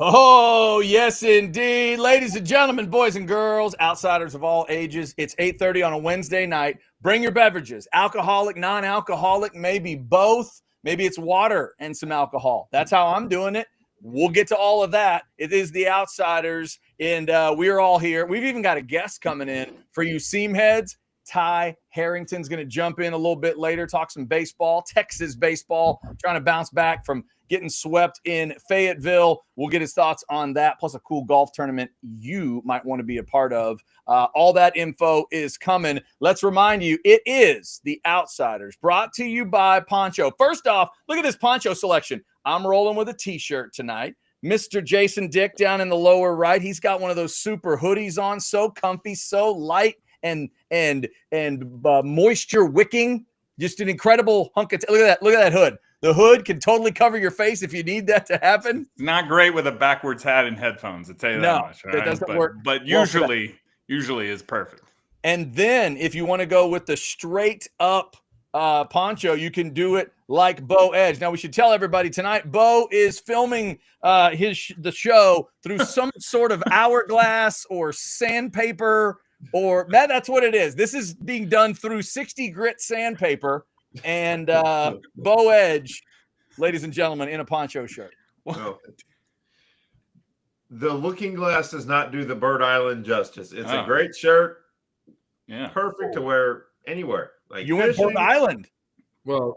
Oh, yes, indeed. Ladies and gentlemen, boys and girls, outsiders of all ages, it's 8:30 on a Wednesday night. Bring your beverages, alcoholic, non-alcoholic, maybe both. Maybe it's water and some alcohol. That's how I'm doing it. We'll get to all of that. It is the Outsiders, and we're all here. We've even got a guest coming in for you seam heads. Ty Harrington's going to jump in a little bit later, talk some baseball, Texas baseball, trying to bounce back from getting swept in Fayetteville. We'll get his thoughts on that, plus a cool golf tournament you might want to be a part of. All that info is coming. Let's remind you, it is the Outsiders, brought to you by Poncho. First off, look at this Poncho selection. I'm rolling with a T-shirt tonight. Mr. Jason Dick down in the lower right, he's got one of those super hoodies on, so comfy, so light and moisture wicking. Just an incredible hunk of look at that hood. The hood can totally cover your face if you need that to happen. It's not great with a backwards hat and headphones, I'll tell you that much. Right? It doesn't work. But usually is perfect. And then if you want to go with the straight up poncho, you can do it like Bo Edge. Now we should tell everybody tonight, Bo is filming the show through some sort of hourglass or sandpaper, or that's what it is. This is being done through 60 grit sandpaper. And Bo Edge, ladies and gentlemen, in a poncho shirt. Well, the looking glass does not do the Bird Island justice. It's a great shirt. Yeah. Perfect to wear anywhere. Like you went Bird Island. Well,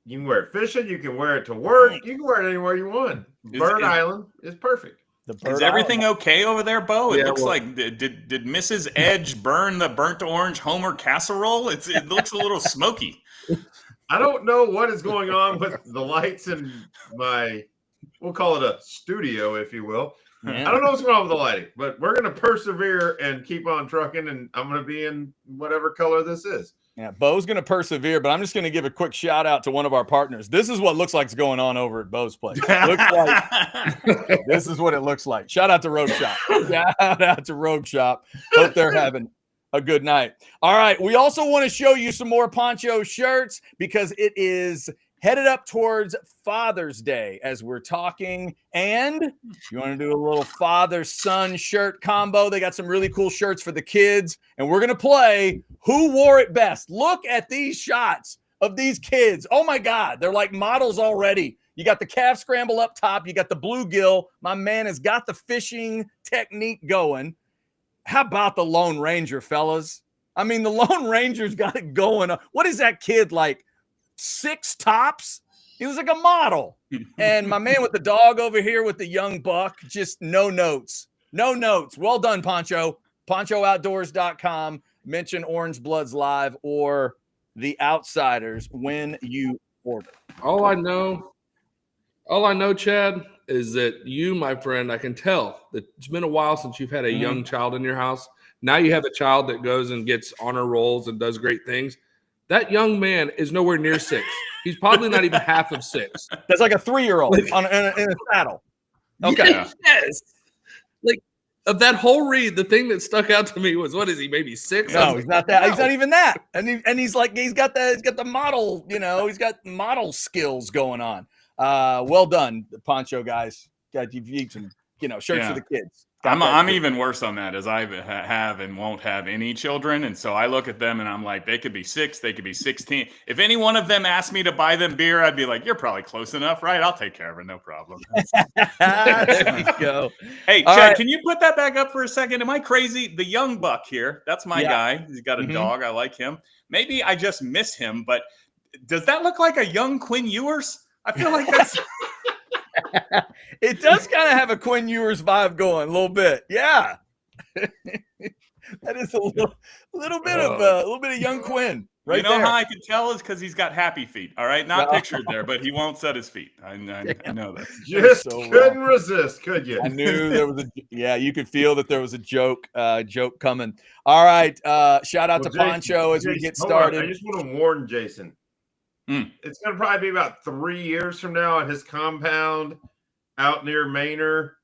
you can wear it fishing. You can wear it to work. You can wear it anywhere you want. Bird Island is perfect. Is everything okay over there, Bo? It looks like did Mrs. Edge burn the burnt orange Homer casserole? It looks a little smoky. I don't know what is going on with the lights in we'll call it a studio, if you will. Yeah. I don't know what's going on with the lighting, but we're going to persevere and keep on trucking, and I'm going to be in whatever color this is. Yeah, Bo's going to persevere, but I'm just going to give a quick shout out to one of our partners. This is what looks like is going on over at Bo's place. This is what it looks like. Shout out to Rogue Shop. Shout out to Rogue Shop. Hope they're having a good night. All right, we also want to show you some more poncho shirts because it is headed up towards Father's Day as we're talking. And you want to do a little father-son shirt combo? They got some really cool shirts for the kids. And we're going to play Who Wore It Best. Look at these shots of these kids. Oh, my God. They're like models already. You got the calf scramble up top. You got the bluegill. My man has got the fishing technique going. How about the Lone Ranger, fellas? I mean, the Lone Ranger's got it going. What is that kid like? 6 tops? He was like a model. And my man with the dog over here with the young buck, just no notes. No notes. Well done, Poncho. PonchoOutdoors.com. Mention Orange Bloods Live or the Outsiders when you order. All I know, Chad, is that you, my friend, I can tell that it's been a while since you've had a young child in your house. Now you have a child that goes and gets honor rolls and does great things. That young man is nowhere near 6. He's probably not even half of 6. That's like a 3-year-old in a saddle. Okay. Yes. Like, of that whole read, the thing that stuck out to me was, what is he, maybe 6? No, he's not that. No. He's not even that. And he's like, he's got the model, he's got model skills going on. Well done, the Poncho guys. Got you some, shirts for the kids. I'm even worse on that, as I have and won't have any children. And so I look at them and I'm like, they could be 6, they could be 16. If any one of them asked me to buy them beer, I'd be like, you're probably close enough, right? I'll take care of it. No problem. There you go. Hey, Chad, Can you put that back up for a second? Am I crazy? The young buck here, that's my guy. He's got a dog. I like him. Maybe I just miss him, but does that look like a young Quinn Ewers? I feel like that's... It does kind of have a Quinn Ewers vibe going a little bit. Yeah. That is a little bit of young Quinn. Right, you know how I can tell is because he's got happy feet. All right, not pictured there, but he won't set his feet. I know that. Just couldn't resist, could you? I knew there was you could feel that there was a joke coming. All right, shout out to Jason, Poncho as we get started. I just want to warn Jason. It's going to probably be about 3 years from now at his compound out near Manor.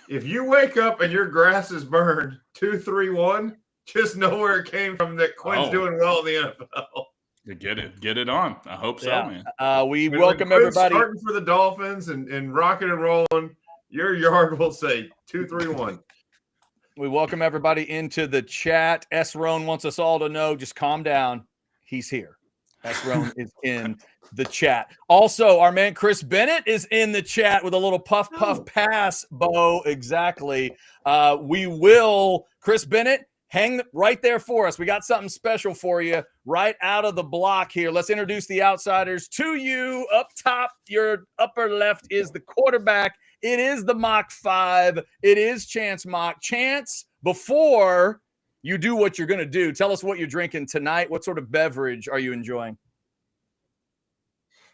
If you wake up and your grass is burned 2-3-1, just know where it came from. That Quinn's doing well in the NFL. Get it on. I hope so, man. We welcome everybody starting for the Dolphins and rocking and rolling. Your yard will say 231. We welcome everybody into the chat. S. Roan wants us all to know, just calm down. He's here. S. Roan is in the chat. Also, our man Chris Bennett is in the chat with a little puff pass, Bo. Exactly. We will, Chris Bennett, hang right there for us. We got something special for you right out of the block here. Let's introduce the outsiders to you. Up top, your upper left is the quarterback. It is the Mock 5. It is Chance Mock. Chance, before you do what you're going to do, tell us what you're drinking tonight. What sort of beverage are you enjoying?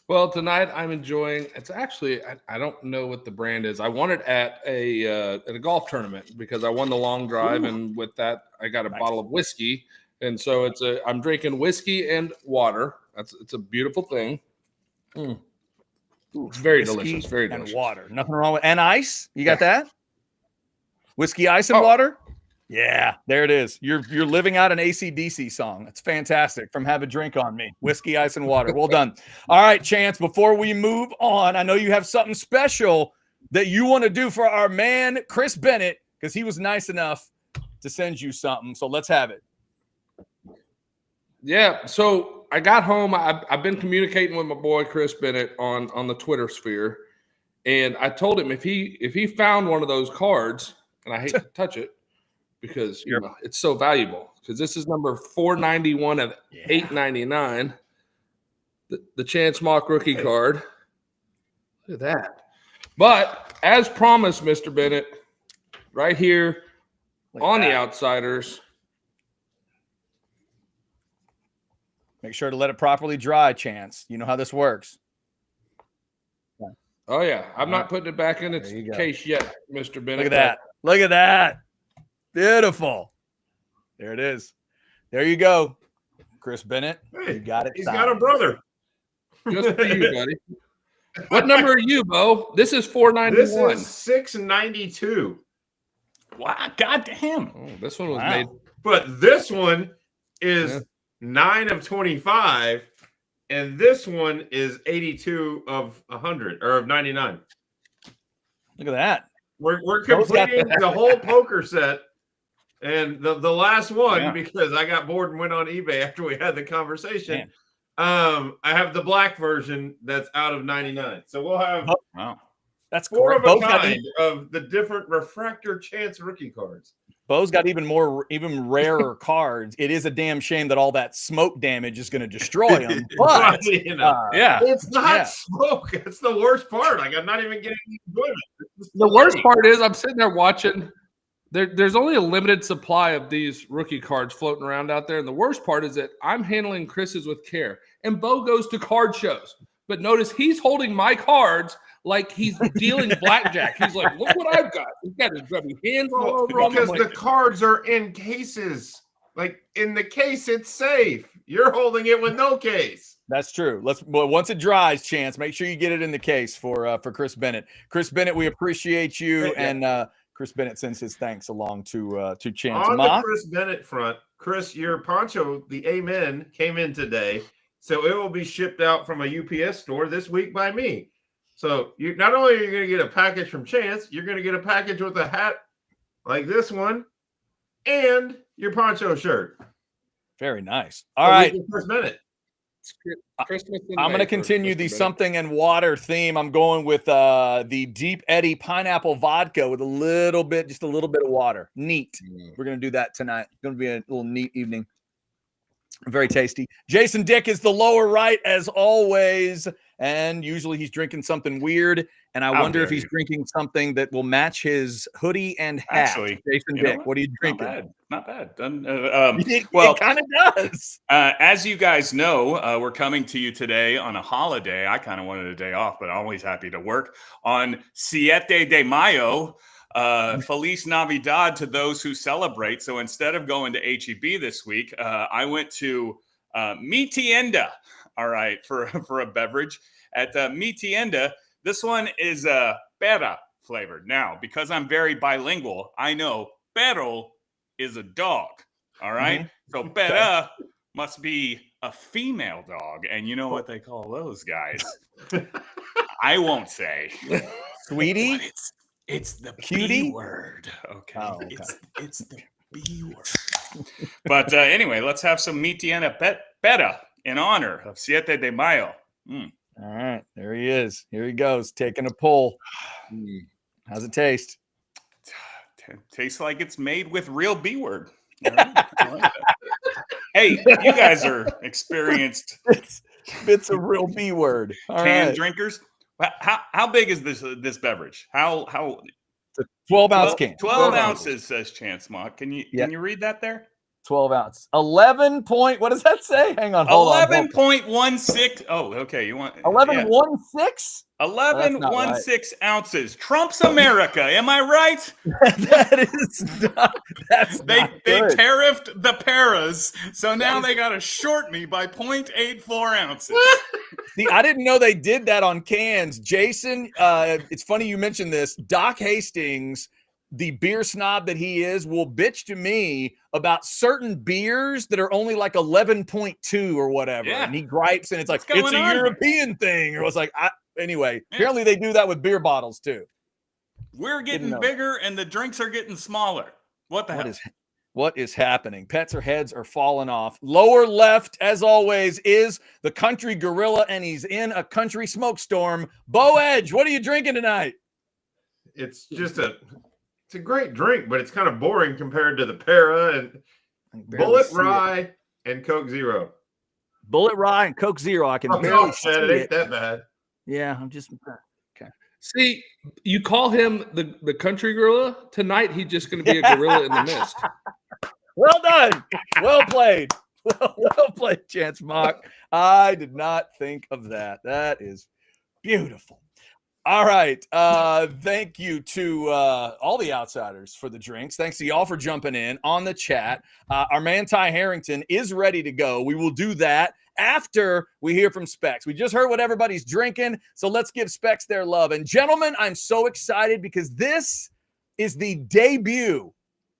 Well, tonight I'm enjoying. It's actually I don't know what the brand is. I won it at a golf tournament because I won the long drive, and with that I got a bottle of whiskey, and so I'm drinking whiskey and water. It's a beautiful thing. Ooh, it's very delicious. Very delicious. And water. Nothing wrong with and ice. You got that? Whiskey, ice, and water. Yeah, there it is. You're living out an AC/DC song. That's fantastic. From Have a Drink on Me. Whiskey, ice, and water. Well done. All right, Chance, before we move on, I know you have something special that you want to do for our man, Chris Bennett, because he was nice enough to send you something. So let's have it. Yeah, so I got home. I've been communicating with my boy, Chris Bennett, on the Twitter sphere. And I told him if he found one of those cards, and I hate to touch it, because you know it's so valuable. Because this is number 491 of 899, the Chance Mock rookie card. Look at that! But as promised, Mr. Bennett, right here on the Outsiders. Make sure to let it properly dry, Chance. You know how this works. Oh yeah, I'm not putting it back in its case yet, Mr. Bennett. Look at that! Look at that! Beautiful. There it is. There you go. Chris Bennett. Hey, you got it. He's got a brother. Just for you, buddy. What number are you, Bo? This is 491. This is 692. Wow, goddamn. Oh, this one was made. But this one is 9 of 25, and this one is 82 of 100 or of 99. Look at that. We're completing the whole poker set. And the last one, because I got bored and went on eBay after we had the conversation, I have the black version that's out of 99. So we'll have that's four correct. of a kind of the different refractor chance rookie cards. Bo's got even rarer cards. It is a damn shame that all that smoke damage is going to destroy them. But it's not smoke. It's the worst part. I'm not even getting enjoyment. The worst part is I'm sitting there watching. There's only a limited supply of these rookie cards floating around out there. And the worst part is that I'm handling Chris's with care. And Bo goes to card shows. But notice he's holding my cards like he's dealing blackjack. He's like, look what I've got. He's got his grubby hands all over. Because the cards are in cases. Like in the case, it's safe. You're holding it with no case. That's true. Once it dries, Chance, make sure you get it in the case for Chris Bennett. Chris Bennett, we appreciate you. And Chris Bennett sends his thanks along to Chance. On the Chris Bennett front, Chris, your poncho, the Amen, came in today. So it will be shipped out from a UPS store this week by me. So you not only are you going to get a package from Chance, you're going to get a package with a hat like this one and your poncho shirt. Very nice. All right. Chris Bennett. I'm going to continue the something and water theme. I'm going with the Deep Eddy pineapple vodka with just a little bit of water. Neat. We're going to do that tonight. It's going to be a little neat evening. Very tasty. Jason Dick is the lower right as always. And usually he's drinking something weird. And I wonder if he's drinking something that will match his hoodie and hat. Actually, Jason Dick, what are you drinking? Not bad. It kind of does. As you guys know, we're coming to you today on a holiday. I kind of wanted a day off, but always happy to work on Siete de Mayo. Feliz Navidad to those who celebrate. So instead of going to HEB this week, I went to Mi Tienda, all right, for a beverage at Mi Tienda. This one is pera flavored. Now, because I'm very bilingual, I know perro is a dog, all right? So pera must be a female dog, and you know what they call those guys? I won't say. Sweetie? It's the Cutie? B word. Okay. Oh, okay. It's the B word. But anyway, let's have some mitiana peta in honor of Siete de Mayo. All right, there he is. Here he goes, taking a pull. How's it taste? Tastes like it's made with real B word. All right. I like that. Hey, you guys are experienced It's a real B word. All can right. drinkers. How big is this beverage? How It's a 12-ounce can. 12 ounces, says Chance Mock. Can you read that there? 12 ounce. 11 point. What does that say? Hang on. Hold on. 11.16. Oh, okay. You want 11.16? 11.16 ounces. Trump's America. Am I right? That is not. That's They good. tariffed the paras, so now they got to short me by 0.84 ounces. See, I didn't know they did that on cans. Jason, it's funny you mentioned this. Doc Hastings, the beer snob that he is, will bitch to me about certain beers that are only like 11.2 or whatever. Yeah. And he gripes and it's like, What's it's a going on here? European thing. Or it was like, anyway, Yeah. apparently they do that with beer bottles too. We're getting know. bigger and the drinks are getting smaller. What the hell? What is happening? Pets or heads are falling off. Lower left, as always, is the country gorilla, and he's in a country smokestorm. Bo Edge, what are you drinking tonight? It's just it's a great drink, but it's kind of boring compared to the Para and Bullet Rye and Coke Zero. Bullet Rye and Coke Zero. I can barely Oh, see it it. ain't that bad. Yeah, I'm just okay. See, you call him the country gorilla. Tonight, he's just going to be a gorilla in the mist. Well done. Well played. Well played, Chance Mock. I did not think of that. That is beautiful. All right. Thank you to all the outsiders for the drinks. Thanks to y'all for jumping in on the chat. Our man Ty Harrington is ready to go. We will do that after we hear from Specs. We just heard what everybody's drinking, so let's give Specs their love. And gentlemen, I'm so excited because this is the debut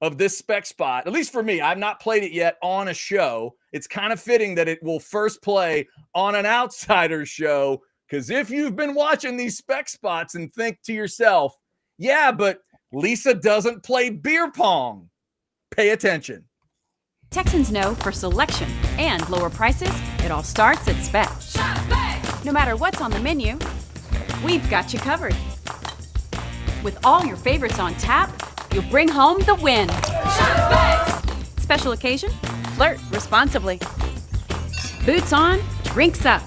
of this Spec spot, at least for me. I've not played it yet on a show. It's kind of fitting that it will first play on an outsider show, because if you've been watching these Spec spots and think to yourself, yeah, but Lisa doesn't play beer pong, pay attention. Texans know for selection and lower prices, it all starts at Specs. No matter what's on the menu, we've got you covered. With all your favorites on tap, you'll bring home the win. Special occasion? Flirt responsibly. Boots on, drinks up.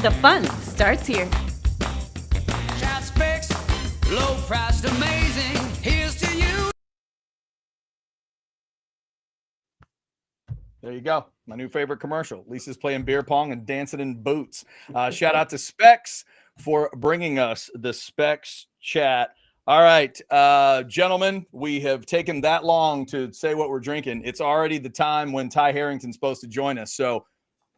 The fun starts here. Shout Specs, low priced, amazing. Here's to you. There you go. My new favorite commercial. Lisa's playing beer pong and dancing in boots. Shout out to Specs for bringing us the Specs chat. All right, gentlemen, we have taken that long to say what we're drinking. It's already the time when Ty Harrington's supposed to join us. So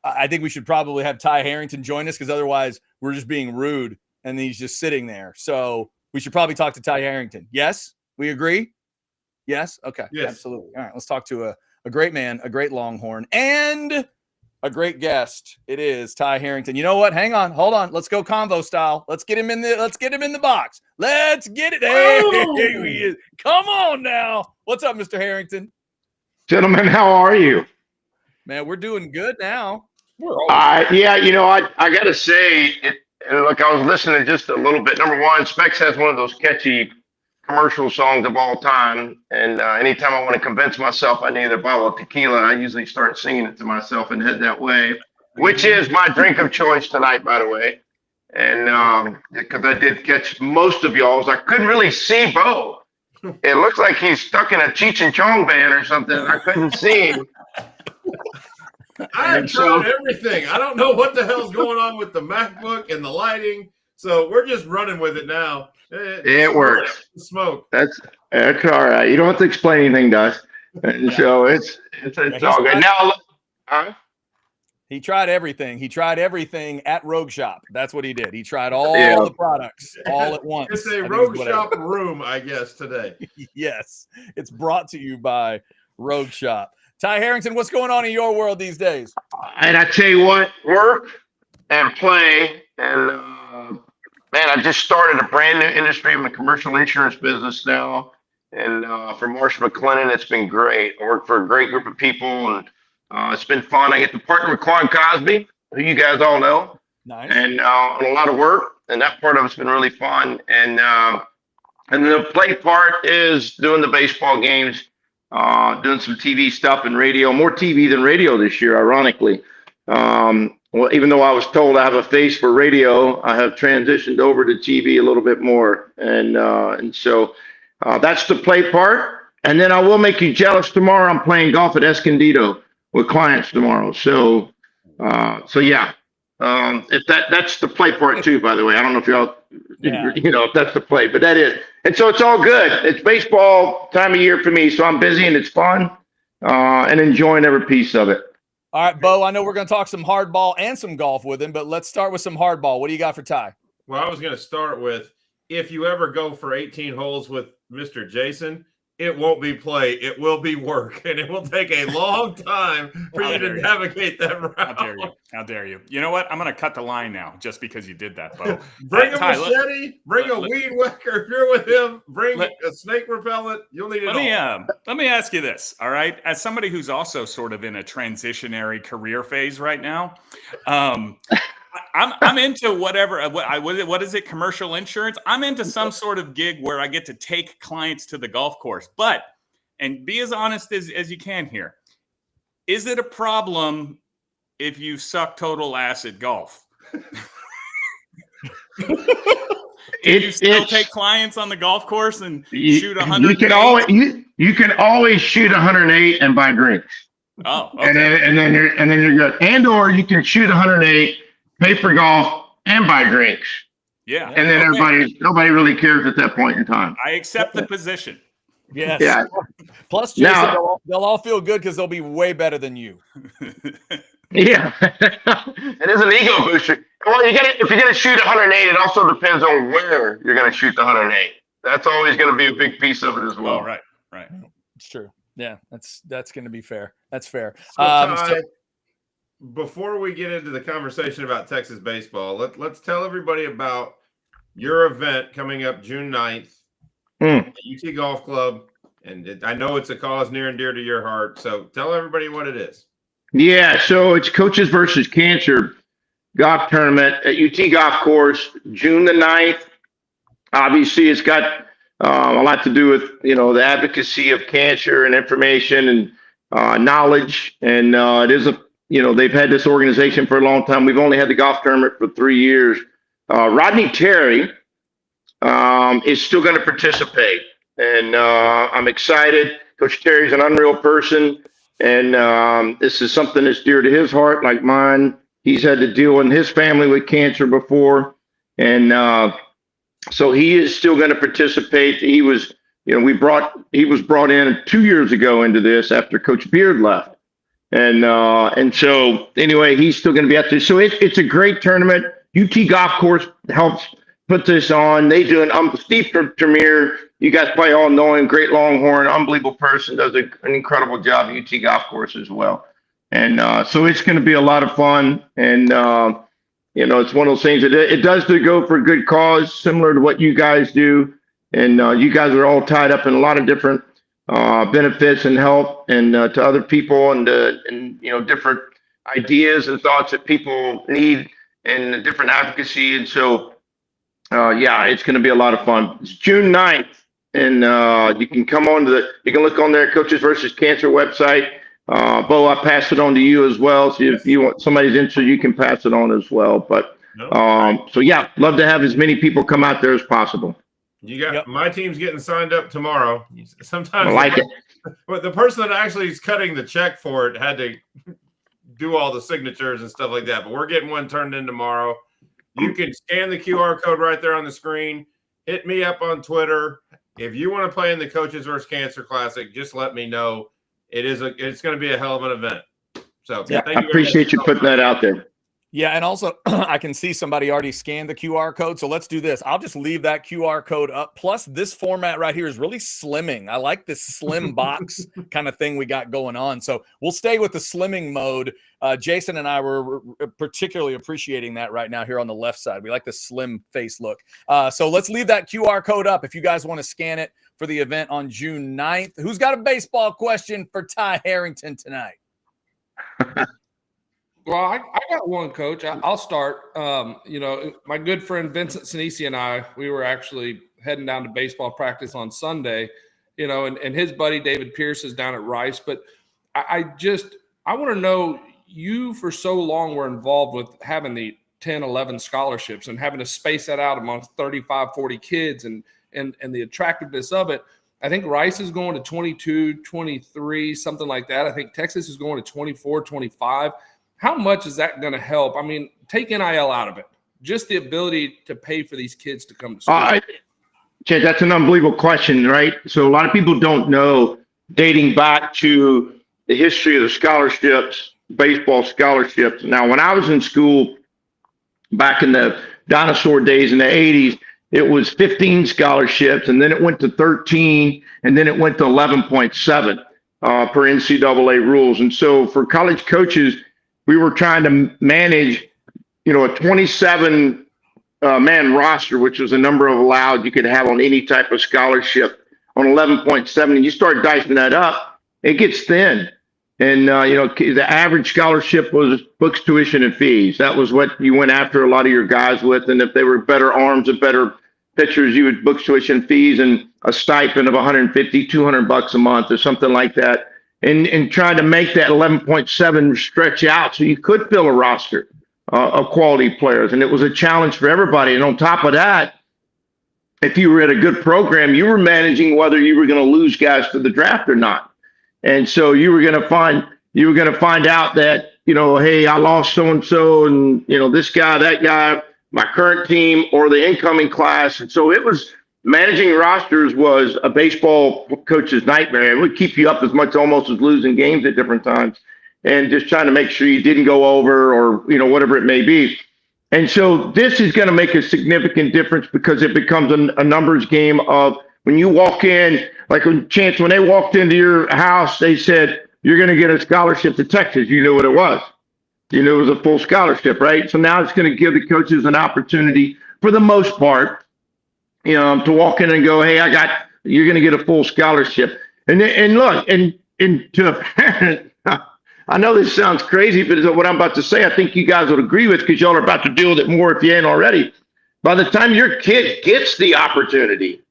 I think we should probably have Ty Harrington join us, because otherwise we're just being rude and he's just sitting there. So we should probably talk to Ty Harrington. Yes, we agree? Yes? Okay, yes. Absolutely. All right, let's talk to a great man, a great Longhorn, and a great guest. It is Ty Harrington. You know what? Hang on. Hold on. Let's go convo style. Let's get him in the box. Let's get it. Hey, he is. Come on now. What's up, Mr. Harrington? Gentlemen, how are you? Man, we're doing good now. Yeah, I got to say, look, I was listening just a little bit. Number one, Specs has one of those catchy commercial songs of all time. And anytime I want to convince myself I need a bottle of tequila, I usually start singing it to myself and head that way, which is my drink of choice tonight, by the way. And because I did catch most of y'all's, I couldn't really see Bo. It looks like he's stuck in a Cheech and Chong band or something. I couldn't see him. I have tried everything. I don't know what the hell's going on with the MacBook and the lighting. So we're just running with it now. It works. Smoke. That's all right. You don't have to explain anything to us. And so it's all good. Now, he tried everything. He tried everything at Rogue Shop. That's what he did. He tried all the products all at once. It's a Rogue Shop room, I guess, today. Yes. It's brought to you by Rogue Shop. Ty Harrington, what's going on in your world these days? And I tell you what, work and play and man, I just started a brand new industry. I'm a commercial insurance business now. And for Marsh McLennan, it's been great. I work for a great group of people, and it's been fun. I get to partner with Quan Cosby, who you guys all know, Nice. and on a lot of work. And that part of it's been really fun. And the play part is doing the baseball games, doing some TV stuff and radio, more TV than radio this year, ironically. Well, even though I was told I have a face for radio, I have transitioned over to TV a little bit more. And so that's the play part. And then I will make you jealous tomorrow. I'm playing golf at Escondido with clients tomorrow. So yeah. If that's the play part too, by the way. I don't know if y'all, if that's the play, but that is. And so it's all good. It's baseball time of year for me. So I'm busy and it's fun and enjoying every piece of it. All right, Bo, I know we're going to talk some hardball and some golf with him, but let's start with some hardball. What do you got for Ty? Well, I was going to start with, if you ever go for 18 holes with Mr. Jason, it won't be play. It will be work, and it will take a long time for you to navigate that route. How dare you? How dare you? You know what? I'm going to cut the line now just because you did that, Bo. Bring a machete, bring a weed whacker if you're with him, bring a snake repellent. You'll need it all. Let me ask you this, all right? As somebody who's also sort of in a transitionary career phase right now, I'm into whatever. What is it? Commercial insurance. I'm into some sort of gig where I get to take clients to the golf course. And be as honest as you can here. Is it a problem if you suck total ass at golf? Can you still take clients on the golf course and shoot 100? You can always shoot 108 and buy drinks. Oh, okay. and then you're good. And or you can shoot 108. Pay for golf and buy drinks. Yeah. And then nobody really cares at that point in time. I accept the position. Yes. Yeah. Plus, Jason, they'll all feel good because they'll be way better than you. Yeah. It is an ego booster. Well, if you're gonna shoot 108, it also depends on where you're gonna shoot the 108. That's always gonna be a big piece of it as well. Oh, right. It's true. Yeah, that's gonna be fair. That's fair. So, before we get into the conversation about Texas baseball, let's tell everybody about your event coming up June 9th at UT Golf Club. And I know it's a cause near and dear to your heart. So tell everybody what it is. Yeah, so it's Coaches versus Cancer golf tournament at UT Golf Course, June the 9th. Obviously, it's got a lot to do with, the advocacy of cancer and information and knowledge. And it is they've had this organization for a long time. We've only had the golf tournament for 3 years. Rodney Terry is still going to participate. And I'm excited. Coach Terry's an unreal person. And this is something that's dear to his heart, like mine. He's had to deal in his family with cancer before. And so he is still going to participate. He was, he was brought in 2 years ago into this after Coach Beard left. And so anyway, he's still going to be out there. So it's a great tournament. UT Golf Course helps put this on. They do Steve Tremere. You guys probably all know him. Great Longhorn, unbelievable person. Does an incredible job at UT Golf Course as well. And so it's going to be a lot of fun. And it's one of those things that it does go for a good cause, similar to what you guys do. And you guys are all tied up in a lot of different benefits and help and to other people and different ideas and thoughts that people need and different advocacy. And so, it's going to be a lot of fun. It's June 9th, and you can come on you can look on their Coaches versus Cancer website. Bo, I pass it on to you as well. So if you want somebody's interested, you can pass it on as well. But love to have as many people come out there as possible. You got my team's getting signed up tomorrow. Sometimes I like it. But the person that actually is cutting the check for it had to do all the signatures and stuff like that. But we're getting one turned in tomorrow. You can scan the QR code right there on the screen. Hit me up on Twitter. If you want to play in the Coaches vs. Cancer Classic, just let me know. It's going to be a hell of an event. So I appreciate you putting that out there. Yeah, and also I can see somebody already scanned the QR code. So let's do this. I'll just leave that QR code up. Plus, this format right here is really slimming. I like this slim box kind of thing we got going on. So we'll stay with the slimming mode. Jason and I were particularly appreciating that right now here on the left side. We like the slim face look. So let's leave that QR code up if you guys want to scan it for the event on June 9th. Who's got a baseball question for Ty Harrington tonight? Well, I got one, Coach. I'll start. My good friend Vincent Sinisi and I, we were actually heading down to baseball practice on Sunday, and his buddy David Pierce is down at Rice. But I want to know, you for so long were involved with having the 10, 11 scholarships and having to space that out amongst 35, 40 kids and the attractiveness of it. I think Rice is going to 22, 23, something like that. I think Texas is going to 24, 25. How much is that going to help? I mean, take NIL out of it. Just the ability to pay for these kids to come to school. Chad, that's an unbelievable question, right? So a lot of people don't know, dating back to the history of the scholarships, baseball scholarships. Now, when I was in school back in the dinosaur days in the 80s, it was 15 scholarships, and then it went to 13, and then it went to 11.7 per NCAA rules. And so for college coaches, we were trying to manage, a 27 man roster, which was the number of allowed you could have on any type of scholarship on 11.7. And you start dicing that up, it gets thin. And, the average scholarship was books, tuition, and fees. That was what you went after a lot of your guys with. And if they were better arms and better pitchers, you would books, tuition, fees, and a stipend of $150, $200 a month or something like that. And trying to make that 11.7 stretch out so you could fill a roster of quality players. And it was a challenge for everybody. And on top of that, if you were at a good program, you were managing whether you were going to lose guys to the draft or not. And so you were going to find out that, hey, I lost so-and-so and, this guy, that guy, my current team or the incoming class. And so it was, managing rosters was a baseball coach's nightmare. It would keep you up as much almost as losing games at different times and just trying to make sure you didn't go over or, whatever it may be. And so this is going to make a significant difference because it becomes a numbers game of when you walk in, like when they walked into your house, they said, you're going to get a scholarship to Texas. You knew what it was. You knew it was a full scholarship, right? So now it's going to give the coaches an opportunity for the most part, to walk in and go, hey, you're going to get a full scholarship. And look, and to a parent, I know this sounds crazy, but what I'm about to say, I think you guys would agree with because y'all are about to deal with it more if you ain't already. By the time your kid gets the opportunity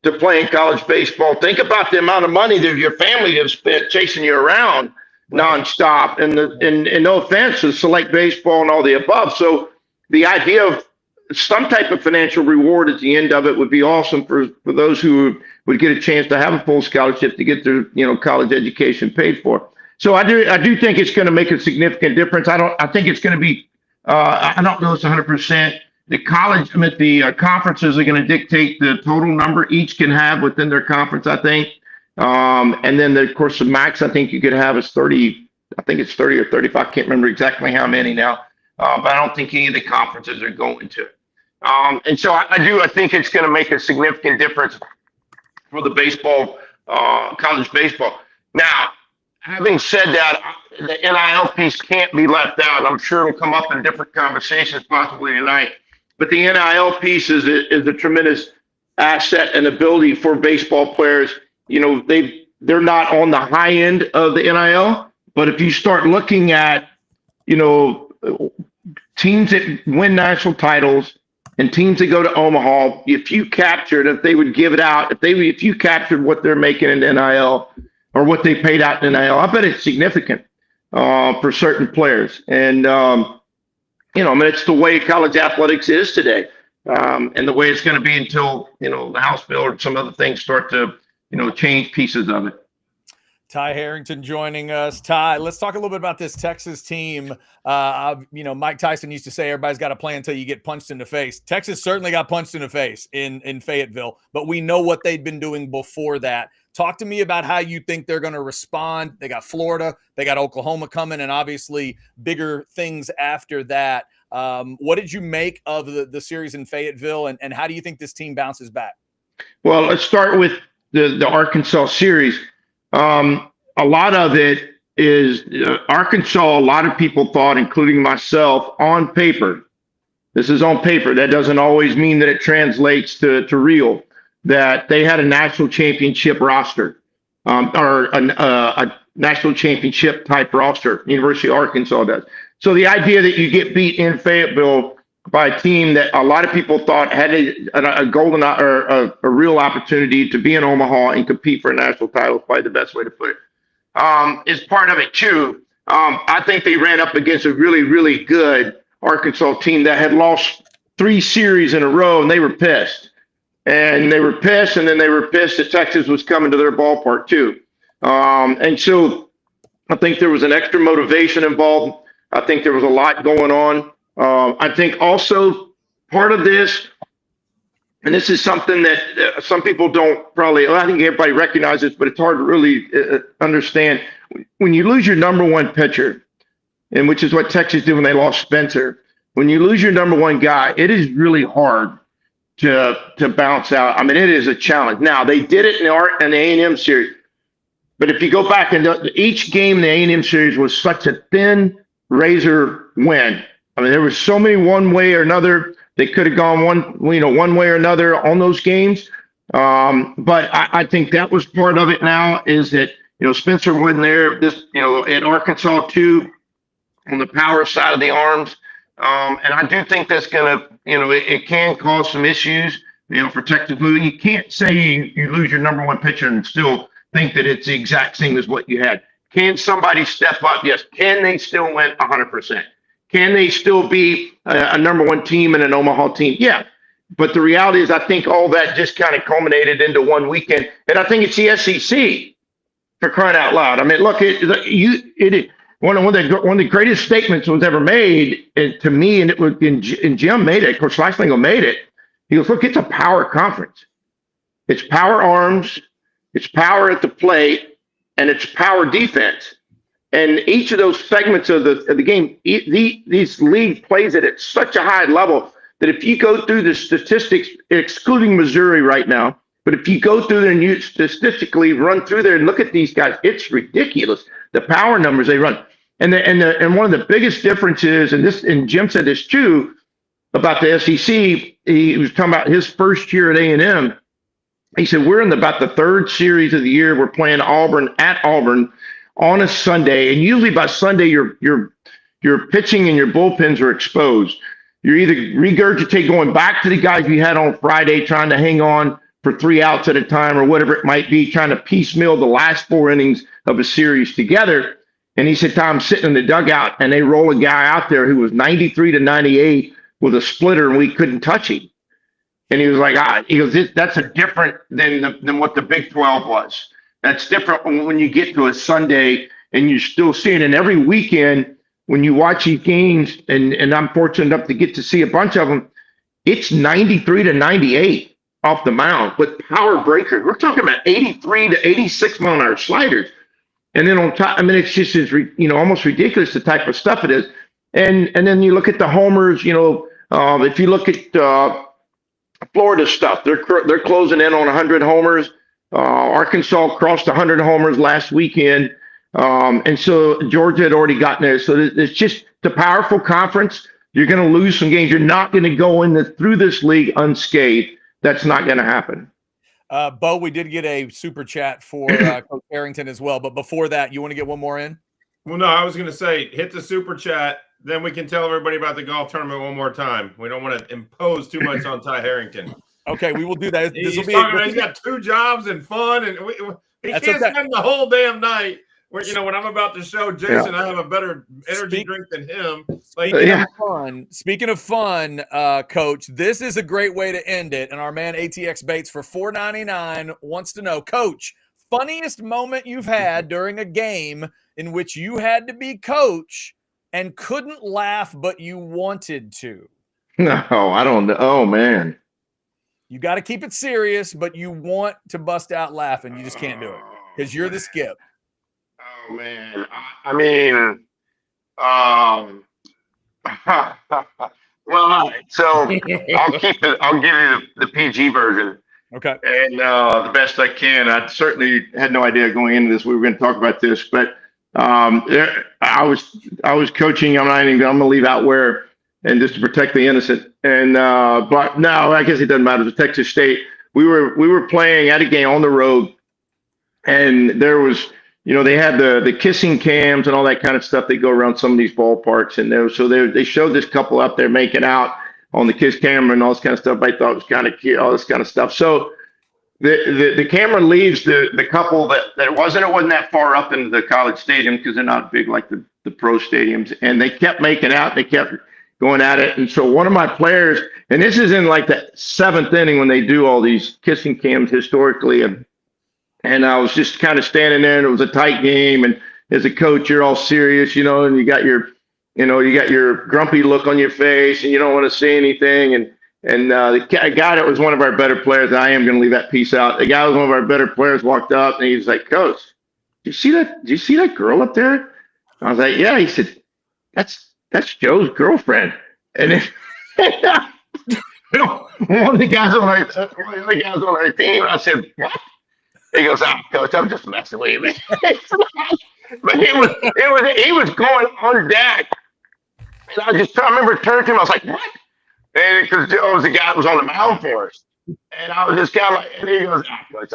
to play in college baseball, think about the amount of money that your family has spent chasing you around nonstop. And no offense to select baseball and all the above. So the idea of some type of financial reward at the end of it would be awesome for those who would get a chance to have a full scholarship to get their college education paid for. So I do think it's going to make a significant difference. I think it's going to be I don't know it's 100%. The conferences are going to dictate the total number each can have within their conference, I think. And then of course the max I think you could have is 30. I think it's 30 or 35. I can't remember exactly how many now. But I don't think any of the conferences are going to. And so I think it's going to make a significant difference for the baseball, college baseball. Now, having said that, the NIL piece can't be left out. I'm sure it'll come up in different conversations possibly tonight. But the NIL piece is a tremendous asset and ability for baseball players. They're not on the high end of the NIL, but if you start looking at, teams that win national titles and teams that go to Omaha, if you they would give it out, if you captured what they're making in NIL or what they paid out in NIL, I bet it's significant for certain players. And, it's the way college athletics is today and the way it's going to be until, the House bill or some other things start to, change pieces of it. Ty Harrington joining us. Ty, let's talk a little bit about this Texas team. Mike Tyson used to say everybody's got to play until you get punched in the face. Texas certainly got punched in the face in Fayetteville, but we know what they'd been doing before that. Talk to me about how you think they're going to respond. They got Florida, they got Oklahoma coming, and obviously bigger things after that. What did you make of the series in Fayetteville, and how do you think this team bounces back? Well, let's start with the Arkansas series. A lot of it is Arkansas. A lot of people thought, including myself, on paper. This is on paper. That doesn't always mean that it translates to real. That they had a national championship roster, or a national championship type roster. University of Arkansas does. So the idea that you get beat in Fayetteville by a team that a lot of people thought had a golden or a real opportunity to be in Omaha and compete for a national title is probably the best way to put it. Is part of it too. I think they ran up against a really, really good Arkansas team that had lost 3 series in a row, and they were pissed. And they were pissed, and then they were pissed that Texas was coming to their ballpark too. And so I think there was an extra motivation involved. I think there was a lot going on. I think also part of this, and this is something that some people don't probably, I think everybody recognizes, but it's hard to really understand. When you lose your number 1 pitcher, and which is what Texas did when they lost Spencer, when you lose your number 1 guy, it is really hard to bounce out. I mean, it is a challenge. Now, they did it in the A&M series, but if you go back and each game in the A&M series was such a thin razor win. I mean, there was so many one way or another. They could have gone one way or another on those games. But I think that was part of it now is that, Spencer wasn't there at Arkansas too, on the power side of the arms. And I do think that's going to, it can cause some issues, for Texas. You can't say you lose your number 1 pitcher and still think that it's the exact same as what you had. Can somebody step up? Yes. Can they still win 100%? Can they still be a number 1 team and an Omaha team? Yeah. But the reality is, I think all that just kind of culminated into one weekend. And I think it's the SEC, for crying out loud. I mean, look, one of the greatest statements was ever made to me, and it was, and Jim made it. Of course, Schleislingo made it. He goes, look, it's a power conference. It's power arms, it's power at the plate, and it's power defense. And each of those segments of the game, these league plays it at such a high level that if you go through the statistics, excluding Missouri right now, but if you go through there and you statistically run through there and look at these guys, it's ridiculous, the power numbers they run. And one of the biggest differences, and Jim said this too about the SEC. He was talking about his first year at A&M. He said, we're in about the 3rd series of the year. We're playing Auburn at Auburn on a Sunday, and usually by Sunday your pitching and your bullpens are exposed. You're either regurgitate going back to the guys you had on Friday, trying to hang on for 3 outs at a time or whatever it might be, trying to piecemeal the last 4 innings of a series together. And he said, Tom's sitting in the dugout, and they roll a guy out there who was 93 to 98 with a splitter, and we couldn't touch him. And he was like, that's a different than what the Big 12 was. That's different when you get to a Sunday and you still see it. And every weekend when you watch these games, and I'm fortunate enough to get to see a bunch of them, it's 93 to 98 off the mound with power breakers. We're talking about 83 to 86 mile an hour sliders. And then on top, I mean, it's just almost ridiculous the type of stuff it is. And then you look at the homers, if you look at Florida stuff, they're closing in on 100 homers. Arkansas crossed 100 homers last weekend. And so Georgia had already gotten there. So it's just the powerful conference. You're going to lose some games. You're not going to go through this league unscathed. That's not going to happen. Bo, we did get a super chat for Coach Harrington as well. But before that, you want to get one more in? Well, no, I was going to say, hit the super chat. Then we can tell everybody about the golf tournament one more time. We don't want to impose too much on Ty Harrington. Okay, we will do that. He's got 2 jobs and fun, and he can't spend the whole damn night. When I'm about to show Jason I have a better energy drink than him. Speaking of fun, Coach, this is a great way to end it. And our man ATX Bates for $4.99 wants to know, Coach, funniest moment you've had during a game in which you had to be coach and couldn't laugh, but you wanted to? No, I don't know. Oh, man. You got to keep it serious, but you want to bust out laughing. You just can't do it because you're the skip. Oh man, I mean, well, all right. So I'll keep it. I'll give you the PG version. Okay. And the best I can. I certainly had no idea going into this we were going to talk about this, but I was coaching. I'm going to leave out where, and just to protect the innocent. And but no, I guess it doesn't matter. It was Texas State. We were playing at a game on the road, and there was, they had the kissing cams and all that kind of stuff that go around some of these ballparks, and they showed this couple up there making out on the kiss camera and all this kind of stuff. I thought it was kind of cute, all this kind of stuff. So the camera leaves the couple that it wasn't that far up into the college stadium because they're not big like the pro stadiums, and they kept making out. They kept going at it. And so one of my players, and this is in like the 7th inning when they do all these kissing cams historically, and I was just kind of standing there, and it was a tight game, and as a coach you're all serious, and you got your grumpy look on your face, and you don't want to say anything, and the guy that was one of our better players, and I am going to leave that piece out, the guy who was one of our better players walked up, and he was like, "Coach, do you see that girl up there?" I was like, "Yeah." He said, that's Joe's girlfriend. And then, one of the guys on our team, I said, "What?" He goes, "Coach, I'm just messing with you, man." But he was going on deck. And I remember turning to him, I was like, "What?" And because Joe was the guy that was on the mound for us. And I was just kind of like, and he goes, "Coach,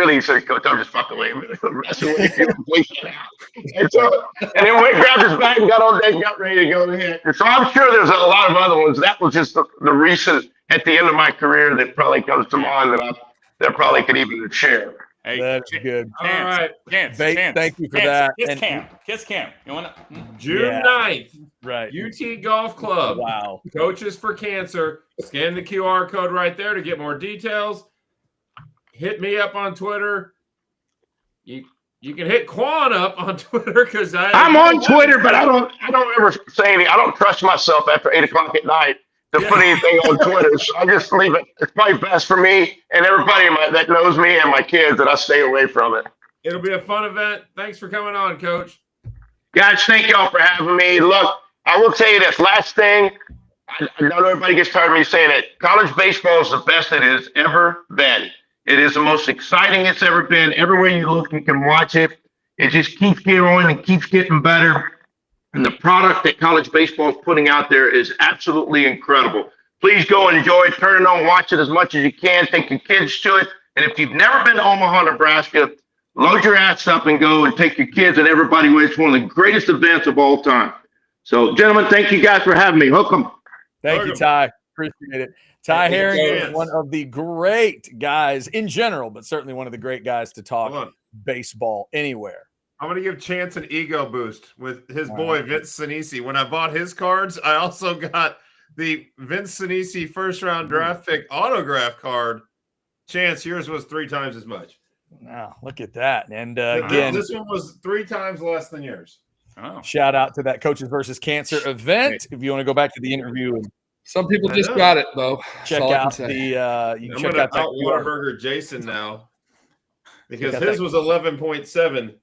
he said, Coach, I'm just fucking with you, messing with you." And then we grabbed his bag and got on deck and got ready to go ahead. And so I'm sure there's a lot of other ones. That was just the recent at the end of my career that probably comes to mind that I probably could even share. Hey, that's good. All right. Chance, thank you for that. Kiss cam. You want to? June 9th, right. UT Golf Club. Wow. Coaches for Cancer. Scan the QR code right there to get more details. Hit me up on Twitter. You can hit Quan up on Twitter because I'm on Twitter, but I don't ever say anything. I don't trust myself after 8:00 at night to put anything on Twitter. So I just leave it. It's probably best for me and everybody that knows me and my kids that I stay away from it. It'll be a fun event. Thanks for coming on, Coach. Guys, thank y'all for having me. Look, I will tell you this last thing. I know everybody gets tired of me saying it. College baseball is the best it has ever been. It is the most exciting it's ever been. Everywhere you look, you can watch it. It just keeps growing and keeps getting better. And the product that college baseball is putting out there is absolutely incredible. Please go and enjoy it. Turn it on, watch it as much as you can. Take your kids to it. And if you've never been to Omaha, Nebraska, load your ass up and go and take your kids and everybody with. It's one of the greatest events of all time. So, gentlemen, thank you guys for having me. Hook 'em. Thank you, Ty. Appreciate it. Ty Harrington is one of the great guys in general, but certainly one of the great guys to talk baseball anywhere. I'm going to give Chance an ego boost with his boy Vince Sinisi. When I bought his cards, I also got the Vince Sinisi first-round draft pick autograph card. Chance, yours was 3 times as much. Wow, look at that. And again, this one was 3 times less than yours. Oh. Shout out to that Coaches versus Cancer event. If you want to go back to the interview and some people just got it though. Check out the you can check out that Whataburger Jason now because his was 11.7.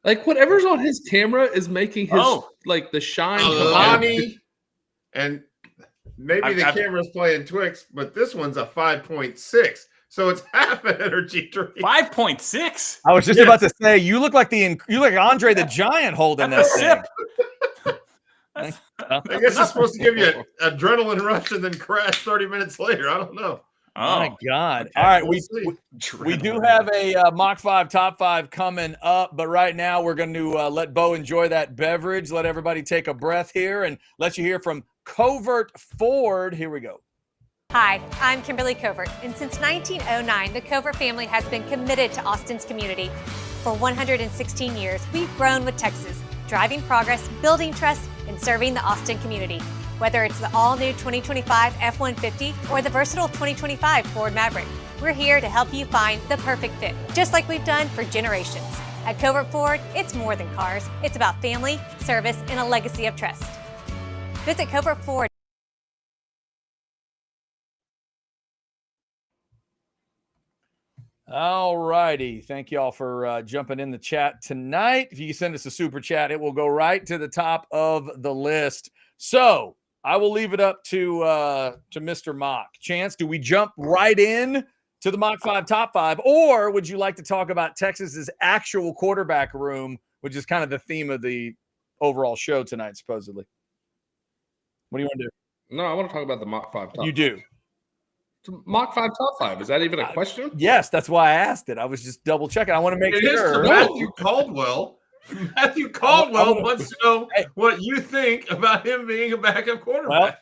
Like whatever's on his camera is making his like the shine. Lonnie, and maybe the camera's playing Twix, but this one's a 5.6. So it's half an energy drink. 5.6. I was just about to say you look like Andre the Giant holding that sip. I guess it's supposed to give you an adrenaline rush and then crash 30 minutes later. I don't know. Oh my God. Okay. All right. We do have a Mach 5 Top 5 coming up, but right now we're going to let Bo enjoy that beverage, let everybody take a breath here, and let you hear from Covert Ford. Here we go. Hi, I'm Kimberly Covert, and since 1909, the Covert family has been committed to Austin's community. For 116 years, we've grown with Texas, driving progress, building trust, and serving the Austin community. Whether it's the all-new 2025 F-150 or the versatile 2025 Ford Maverick, we're here to help you find the perfect fit, just like we've done for generations. At Covert Ford, it's more than cars. It's about family, service, and a legacy of trust. Visit Covert Ford. All righty. Thank you all for jumping in the chat tonight. If you send us a super chat, it will go right to the top of the list. So I will leave it up to Mr. Mock. Chance, do we jump right in to the Mock 5 top 5, or would you like to talk about Texas's actual quarterback room, which is kind of the theme of the overall show tonight, supposedly? What do you want to do? No, I want to talk about the Mock 5 top. You do. Mock 5 top 5. Is that even a question? Yes, that's why I asked it. I was just double checking. I want to make It is sure. to Matthew Caldwell. Matthew Caldwell wants to know what you think about him being a backup quarterback. Well,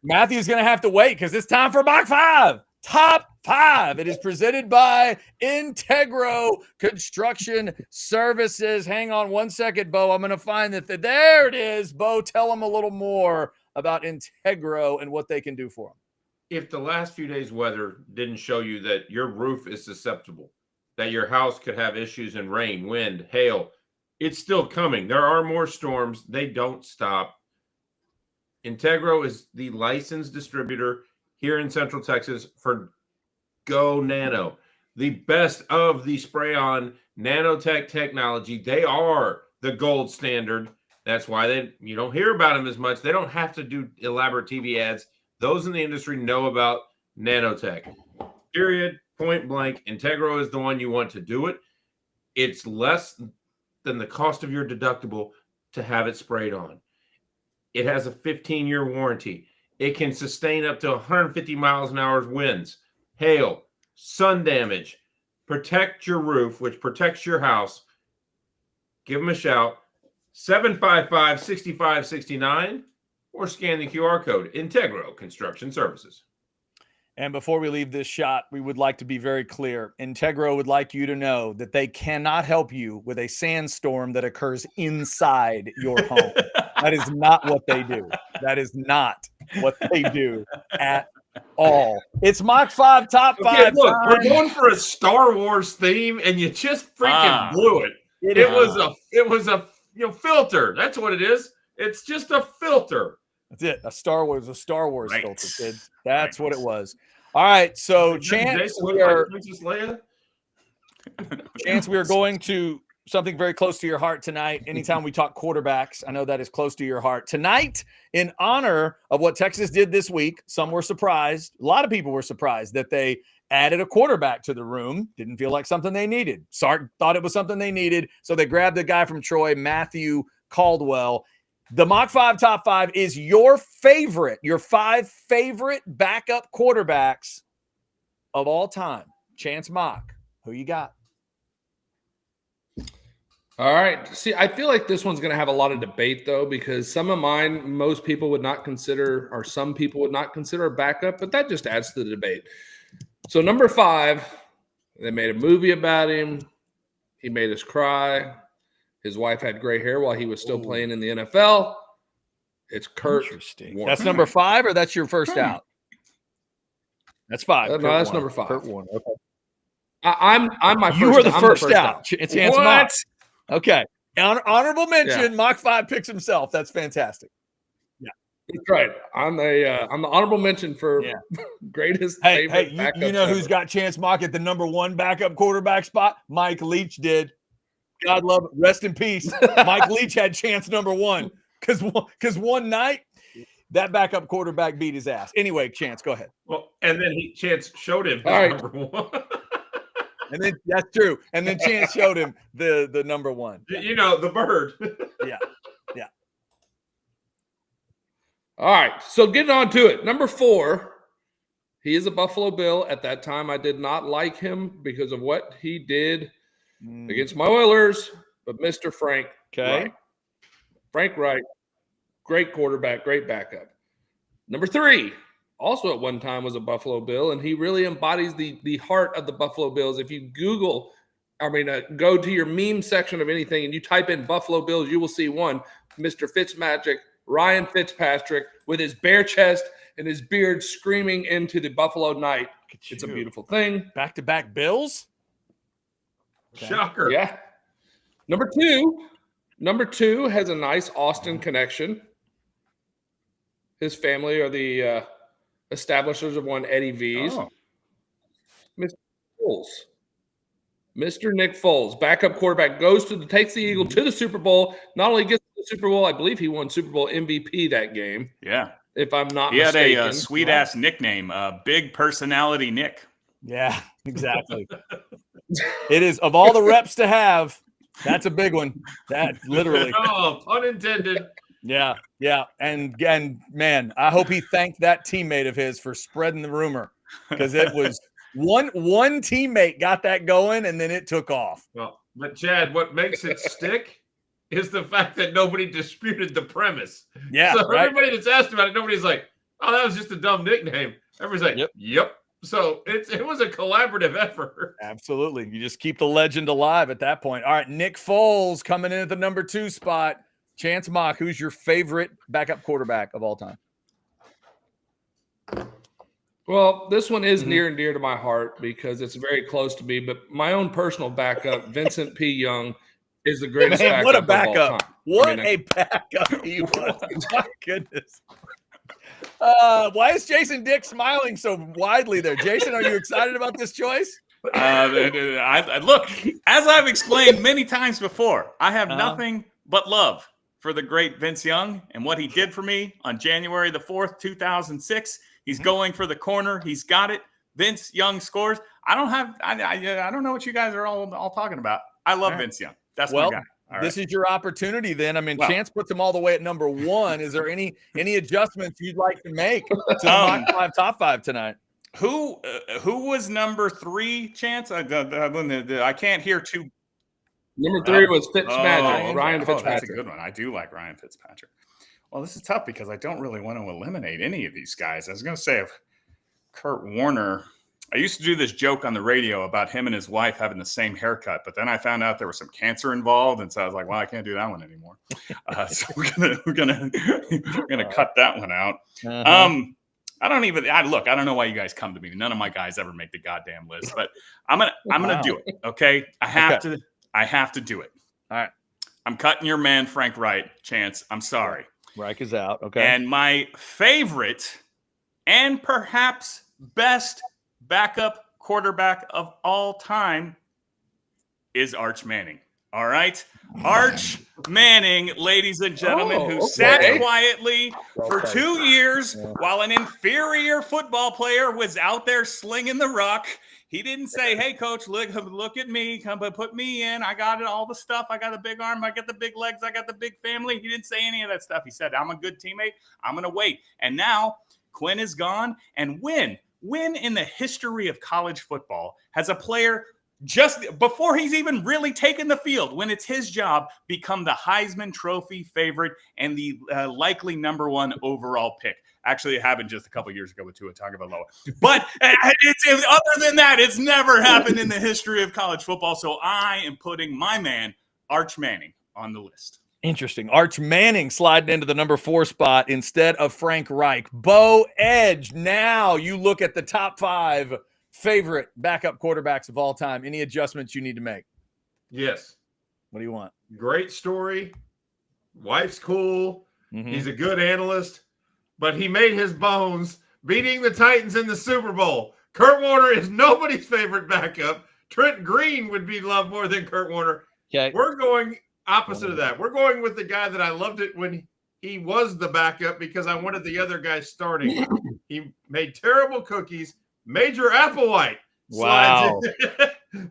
Matthew's going to have to wait because it's time for Mock 5. Top 5. It is presented by Integro Construction Services. Hang on one second, Bo. I'm going to find that. There it is. Bo, tell them a little more about Integro and what they can do for them. If the last few days' weather didn't show you that your roof is susceptible, that your house could have issues in rain, wind, hail, it's still coming. There are more storms. They don't stop. Integro is the licensed distributor here in Central Texas for Go Nano, the best of the spray-on nanotech technology. They are the gold standard. That's why you don't hear about them as much. They don't have to do elaborate TV ads. Those in the industry know about nanotech. Period. Point blank. Integro is the one you want to do it. It's less than the cost of your deductible to have it sprayed on. It has a 15-year warranty. It can sustain up to 150 miles an hour winds, hail, sun damage. Protect your roof, which protects your house. Give them a shout. 755-6569. Or scan the QR code, Integro Construction Services. And before we leave this shot, we would like to be very clear. Integro would like you to know that they cannot help you with a sandstorm that occurs inside your home. That is not what they do. That is not what they do at all. It's Mock 5 top 5. Okay, look, we're going for a Star Wars theme, and you just freaking blew it. It was a filter. That's what it is. It's just a filter. That's it. A Star Wars filter, kid. That's what it was. All right. So, Chance, we are going to something very close to your heart tonight. Anytime we talk quarterbacks, I know that is close to your heart. Tonight, in honor of what Texas did this week, some were surprised. A lot of people were surprised that they added a quarterback to the room. Didn't feel like something they needed. Sark thought it was something they needed. So they grabbed the guy from Troy, Matthew Caldwell. The Mock 5 top 5 is your 5 favorite backup quarterbacks of all time. Chance Mock, who you got? All right. See, I feel like this one's going to have a lot of debate, though, because some of mine, most people would not consider, or some people would not consider a backup, but that just adds to the debate. So number 5, they made a movie about him. He made us cry. His wife had gray hair while he was still playing in the NFL. It's Kurt Warner. That's number 5, or that's your first out? That's 5. No, that's number 5. Kurt Warner. Okay. I'm my first. You were the first out. out. It's Chance Mock. Okay. Honorable mention. Yeah. Mock 5 picks himself. That's fantastic. Yeah, that's right. I'm the honorable mention for greatest. Hey, you know who's got Chance Mock at the number 1 backup quarterback spot? Mike Leach did. God love it. Rest in peace. Mike Leach had Chance number 1 because one night that backup quarterback beat his ass. Anyway, Chance, go ahead. Well, and then Chance showed him number 1. And then that's true. And then Chance showed him the number 1. You know, the bird. Yeah. All right. So getting on to it. Number 4, he is a Buffalo Bill. At that time, I did not like him because of what he did against my Oilers, but Mr. Frank Wright. Frank Wright, great quarterback, great backup. Number 3, also at one time was a Buffalo Bill, and he really embodies the heart of the Buffalo Bills. If you go to your meme section of anything and you type in Buffalo Bills, you will see one, Mr. Fitzmagic, Ryan Fitzpatrick, with his bare chest and his beard screaming into the Buffalo night. It's a beautiful thing. Back-to-back Bills? Okay. Shocker. Yeah. Number two has a nice Austin connection. His family are the establishers of one Eddie V's. Oh. Mr. Bulls. Mr. Nick Foles, backup quarterback, takes the Eagle to the Super Bowl. Not only gets to the Super Bowl, I believe he won Super Bowl MVP that game. Yeah. If I'm not He mistaken. had a sweet-ass nickname, Big Personality Nick. Yeah, exactly. It is, of all the reps to have, that's a big one. That literally. Oh, pun intended. Yeah. And man, I hope he thanked that teammate of his for spreading the rumor, because it was one teammate got that going and then it took off. Well, but Chad, what makes it stick is the fact that nobody disputed the premise. Yeah. So right? everybody that's asked about it, nobody's like, "Oh, that was just a dumb nickname." Everybody's like, "Yep." So it was a collaborative effort. Absolutely. You just keep the legend alive at that point. All right, Nick Foles coming in at the number 2 spot. Chance Mock, who's your favorite backup quarterback of all time? Well, this one is near and dear to my heart because it's very close to me. But my own personal backup, Vincent P. Young, is the greatest backup what a of all backup. time. What a backup he was. My goodness. Why is Jason Dick smiling so widely there? Jason, are you excited about this choice? Look, as I've explained many times before, I have nothing but love for the great Vince Young and what he did for me on January the 4th, 2006. He's going for the corner. He's got it. Vince Young scores. I don't know what you guys are all talking about. I love Vince Young. That's my guy. This is your opportunity then. I mean, Chance puts him all the way at number 1. Is there any adjustments you'd like to make to the Mock 5 top 5 tonight? Who was number 3, Chance? I can't hear two. Number 3 was Fitzpatrick. Ryan Fitzpatrick. That's a good one. I do like Ryan Fitzpatrick. Well, this is tough because I don't really want to eliminate any of these guys. I was going to say if Kurt Warner. I used to do this joke on the radio about him and his wife having the same haircut, but then I found out there was some cancer involved, and so I was like, "Well, I can't do that one anymore." So we're gonna cut that one out. I don't know why you guys come to me. None of my guys ever make the goddamn list, but I'm gonna do it. Okay, I have to do it. All right, I'm cutting your man Frank Reich, Chance. I'm sorry. Reich is out. Okay, and my favorite and perhaps best backup quarterback of all time is Arch Manning. All right. Arch Manning, ladies and gentlemen, who sat quietly for 2 years while an inferior football player was out there slinging the rock. He didn't say, "Hey, coach, look at me. Come put me in. I got it, all the stuff. I got a big arm. I got the big legs. I got the big family." He didn't say any of that stuff. He said, "I'm a good teammate. I'm going to wait." And now Quinn is gone. And when in the history of college football has a player just before he's even really taken the field, when it's his job, become the Heisman Trophy favorite and the likely number 1 overall pick? Actually, it happened just a couple years ago with Tua Tagovailoa. But other than that, it's never happened in the history of college football. So I am putting my man, Arch Manning, on the list. Interesting. Arch Manning sliding into the number 4 spot instead of Frank Reich. Bo Edge, now you look at the top 5 favorite backup quarterbacks of all time. Any adjustments you need to make? Yes. What do you want? Great story. Wife's cool. He's a good analyst, but he made his bones beating the Titans in the Super Bowl. Kurt Warner is nobody's favorite backup. Trent Green would be loved more than Kurt Warner. Okay. We're going opposite of that. We're going with the guy that I loved it when he was the backup because I wanted the other guy starting. He made terrible cookies. Major Applewhite. Wow.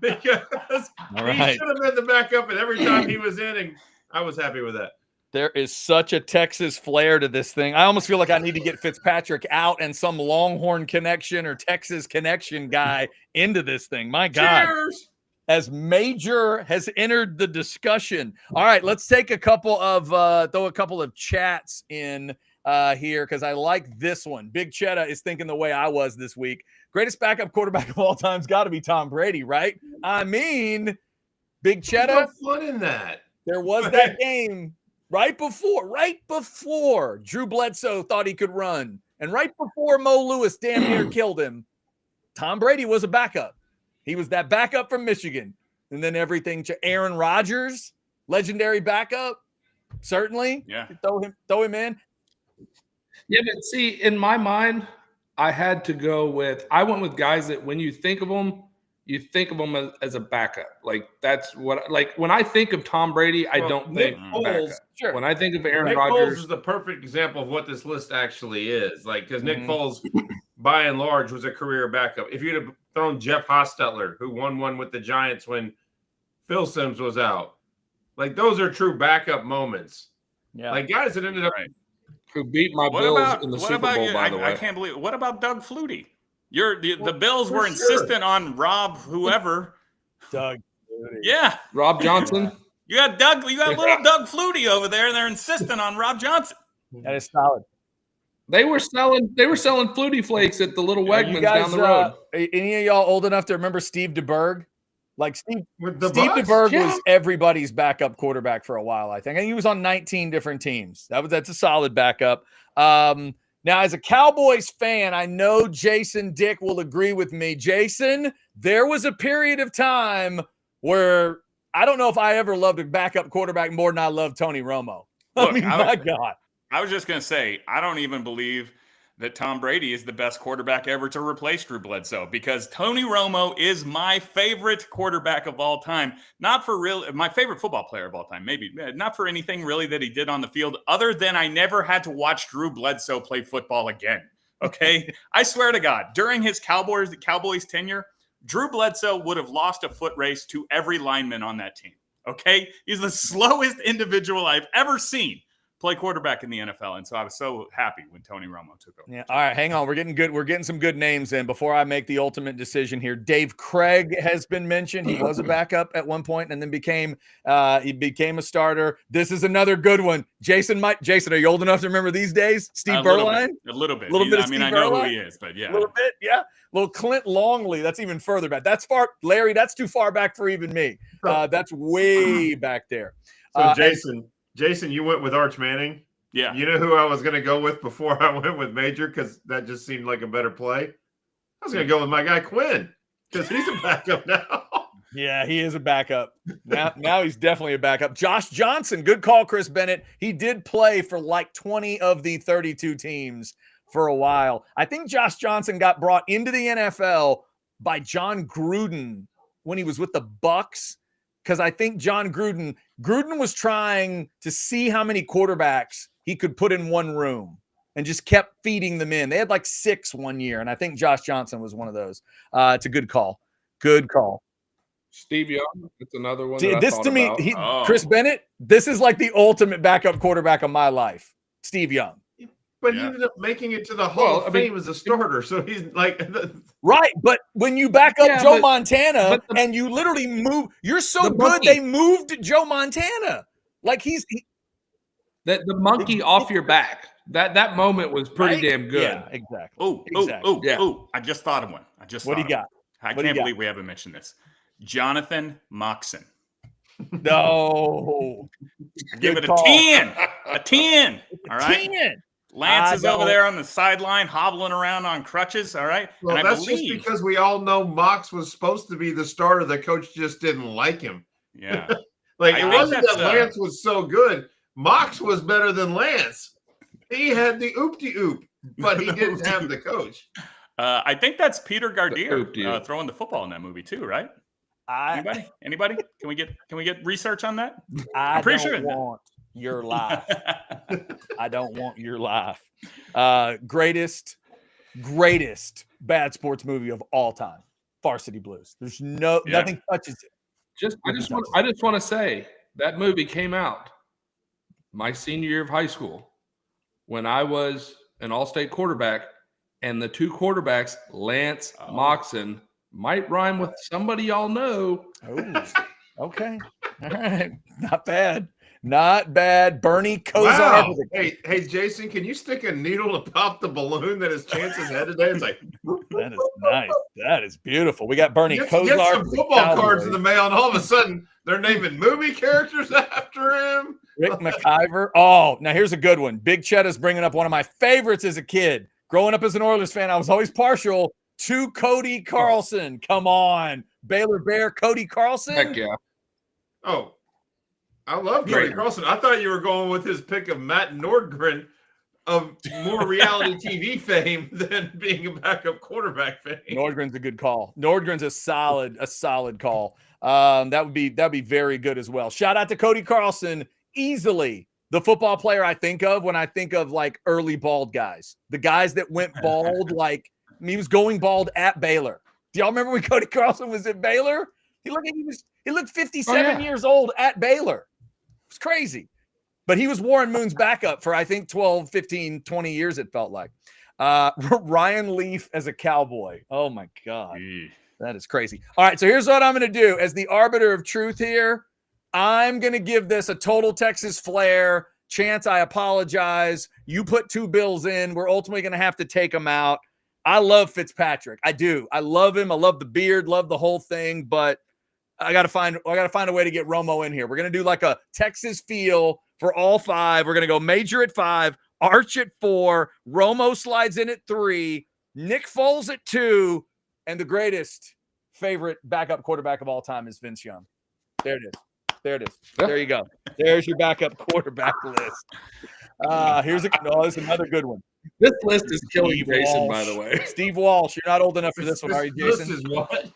Because he should have been the backup, and every time he was in, and I was happy with that. There is such a Texas flair to this thing. I almost feel like I need to get Fitzpatrick out and some Longhorn connection or Texas connection guy into this thing. My God. Cheers! As Major has entered the discussion. All right, let's take a couple of throw a couple of chats in here because I like this one. Big Cheddar is thinking the way I was this week. Greatest backup quarterback of all time's got to be Tom Brady, right? I mean, Big Cheddar. There's no fun in that. There was that game right before Drew Bledsoe thought he could run, and right before Mo Lewis damn near killed him. Tom Brady was a backup. He was that backup from Michigan. And then everything – Aaron Rodgers, legendary backup, certainly. Yeah. Throw him in. Yeah, but see, in my mind, I went with guys that when you think of them, you think of him as a backup. Like that's what like when I think of Tom Brady, I don't Nick think Foles. backup. Sure. When I think of Aaron Nick Foles Rodgers, is the perfect example of what this list actually is. Like, because Nick Mhm. Foles, by and large, was a career backup. If you'd have thrown Jeff Hostetler, who won one with the Giants when Phil Simms was out, like those are true backup moments. Yeah. Like guys that ended up. Right. who beat my What Bills about in the what Super about Bowl, you? by the way. I can't believe. What about Doug Flutie? The Well, Bills for were sure. insistent on Rob whoever. Doug. Yeah, Rob Johnson. you got Doug. You got little Doug Flutie over there, and they're insisting on Rob Johnson. That is solid. They were selling Flutie Flakes at the little Are Wegmans you guys, down the road. any of y'all old enough to remember Steve DeBerg? Like Steve With the Steve Bucks? DeBerg Yeah. was everybody's backup quarterback for a while, I think. And he was on 19 different teams. That's a solid backup. Now, as a Cowboys fan, I know Jason Dick will agree with me. Jason, there was a period of time where I don't know if I ever loved a backup quarterback more than I loved Tony Romo. Look, my God. I was just going to say, I don't even believe that Tom Brady is the best quarterback ever to replace Drew Bledsoe, because Tony Romo is my favorite quarterback of all time. Not for real, my favorite football player of all time, maybe. Not for anything really that he did on the field, other than I never had to watch Drew Bledsoe play football again. Okay? I swear to God, during his Cowboys tenure, Drew Bledsoe would have lost a foot race to every lineman on that team. Okay? He's the slowest individual I've ever seen play quarterback in the NFL. And so I was so happy when Tony Romo took over. Yeah. All right, hang on. We're getting good. We're getting some good names in before I make the ultimate decision here. Dave Craig has been mentioned. He was a backup at one point and then became a starter. This is another good one. Jason, are you old enough to remember these days? Steve Berline? A little bit. Little bit of I mean, Steve I know Berline? who he is, but yeah. A little bit, yeah. Little Clint Longley. That's even further back. That's far, Larry. That's too far back for even me. That's way back there. So Jason, you went with Arch Manning. Yeah. You know who I was going to go with before I went with Major, because that just seemed like a better play? I was going to go with my guy Quinn, because he's a backup now. Yeah, he is a backup. Now he's definitely a backup. Josh Johnson, good call, Chris Bennett. He did play for like 20 of the 32 teams for a while. I think Josh Johnson got brought into the NFL by John Gruden when he was with the Bucks, because I think John Gruden was trying to see how many quarterbacks he could put in one room and just kept feeding them in. They had like 6 one year, and I think Josh Johnson was one of those. It's a good call. Good call. Steve Young, that's another one. This to me, Oh. Chris Bennett, this is like the ultimate backup quarterback of my life. Steve Young. But Yeah. he ended up making it to the Hall of Fame as a starter. So he's like, Right, but when you back up Joe Montana and you literally move, you're so good they moved Joe Montana. Like the monkey off your back. That moment was pretty right? damn good. Yeah, exactly. Oh, I just thought of one. What do you got? I can't believe we haven't mentioned this. Jonathan Moxon. No. Give it call. a 10. A 10. All right. 10. Lance is over there on the sideline hobbling around on crutches. All right. well, and that's just because we all know Mox was supposed to be the starter. The coach just didn't like him. Yeah. Like, I it think wasn't that that's, Lance was so good. Mox was better than Lance. He had the oop-de-oop, but he didn't have the coach. I think that's Peter Gardier oop-de-oop. throwing the football in that movie too, right? I Anybody? Can we get research on that? I'm pretty sure don't it- want your life. I don't want your life. Greatest bad sports movie of all time. Varsity Blues. There's nothing touches it. I just want to say that movie came out my senior year of high school when I was an all-state quarterback, and the 2 quarterbacks, Lance Moxon, might rhyme with somebody y'all know. Oh, okay. All right. Not bad. Not bad. Bernie Kosar. Wow. Hey, Jason, can you stick a needle to pop the balloon that his chances had today? It's like, That is nice. That is beautiful. We got Bernie get Kosar. some football cards in the mail, and all of a sudden they're naming movie characters after him. Rick McIver. Oh, now here's a good one. Big Chet is bringing up one of my favorites as a kid. Growing up as an Oilers fan, I was always partial to Cody Carlson. Come on. Baylor Bear, Cody Carlson. Heck yeah. Oh, I love Cody Carlson. I thought you were going with his pick of Matt Nordgren of more reality TV fame than being a backup quarterback fame. Nordgren's a good call. Nordgren's a solid call. That'd be very good as well. Shout out to Cody Carlson, easily the football player I think of when I think of like early bald guys. The guys that went bald, like he was going bald at Baylor. Do y'all remember when Cody Carlson was at Baylor? He looked 57 years old at Baylor. It's crazy. But he was Warren Moon's backup for, I think, 12, 15, 20 years, it felt like. Ryan Leaf as a Cowboy. Oh, my God. That is crazy. All right, so here's what I'm going to do. As the arbiter of truth here, I'm going to give this a total Texas flair. Chance, I apologize. You put 2 bills in. We're ultimately going to have to take them out. I love Fitzpatrick. I do. I love him. I love the beard, love the whole thing, but I got to find a way to get Romo in here. We're going to do like a Texas feel for all 5. We're going to go Major at 5, Arch at 4, Romo slides in at 3, Nick Foles at 2, and the greatest favorite backup quarterback of all time is Vince Young. There it is. There you go. There's your backup quarterback list. Here's another good one. This list is killing Steve Jason, Walsh. by the way. Steve Walsh. You're not old enough for this one, are you, Jason? This is what?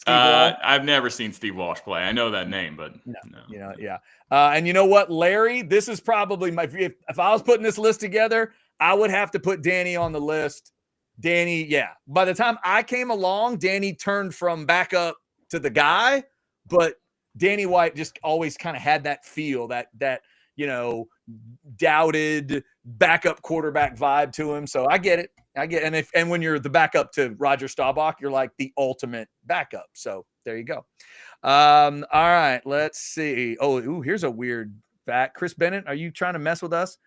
I've never seen Steve Walsh play. I know that name, but no. You know, yeah. And you know what, Larry? This is probably if I was putting this list together, I would have to put Danny on the list. Danny, yeah. By the time I came along, Danny turned from backup to the guy, but Danny White just always kind of had that feel, that doubted backup quarterback vibe to him. So I get it. And when you're the backup to Roger Staubach, you're like the ultimate backup. So there you go. All right, let's see. Here's a weird fact. Chris Bennett, are you trying to mess with us?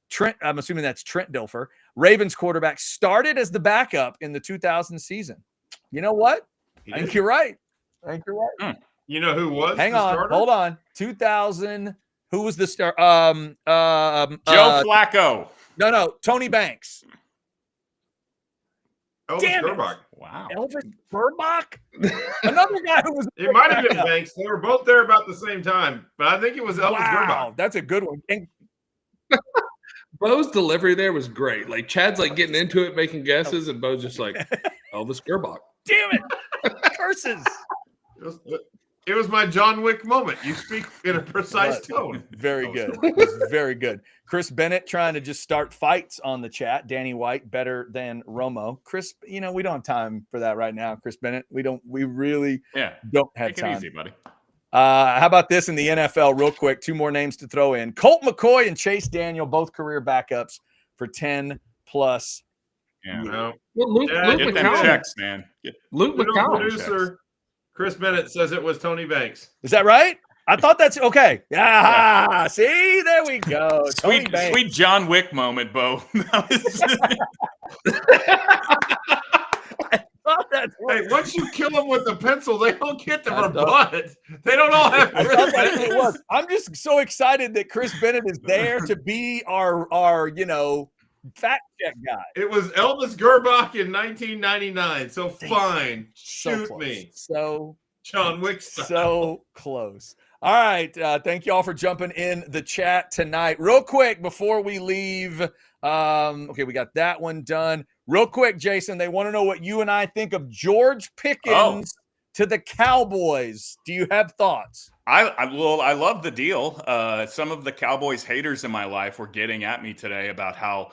Trent, I'm assuming that's Trent Dilfer. Ravens quarterback started as the backup in the 2000 season. You know what? I think you're right. You know who was? Hang on, starter? hold on. 2000. Who was the star? Joe Flacco. No, Tony Banks. Elvis Grbac. Wow. Elvis Grbac? Another guy who was. It might have been Banks. They were both there about the same time, but I think it was Elvis Grbac. That's a good one. And Bo's delivery there was great. Like Chad's like getting into it, making guesses, and Bo's just like Elvis Grbac. Damn it! Curses. It was my John Wick moment. You speak in a precise tone. Very good. It was very good. Chris Bennett trying to just start fights on the chat. Danny White better than Romo. Chris, we don't have time for that right now. Chris Bennett, we really don't have Take time. it easy, buddy. How about this in the NFL real quick? 2 more names to throw in. Colt McCoy and Chase Daniel, both career backups for 10 plus. Yeah. No. Well, Luke Get them McCown. checks, man. Luke McCown. Producer Chris Bennett says it was Tony Banks. Is that right? I thought that's okay. Yeah. See, there we go. Tony Banks. Sweet John Wick moment, Bo. Hey, once you kill them with the pencil, they don't get the rebut. They don't all have. I thought that's what it was. I'm just so excited that Chris Bennett is there to be our fact check guy. It was Elvis Grbac in 1999. So fine, So shoot close. me. So John Wick style. So close. All right. Thank you all for jumping in the chat tonight. Real quick before we leave. Okay, we got that one done. Real quick, Jason, they want to know what you and I think of George Pickens to the Cowboys. Do you have thoughts? I love the deal. Some of the Cowboys haters in my life were getting at me today about how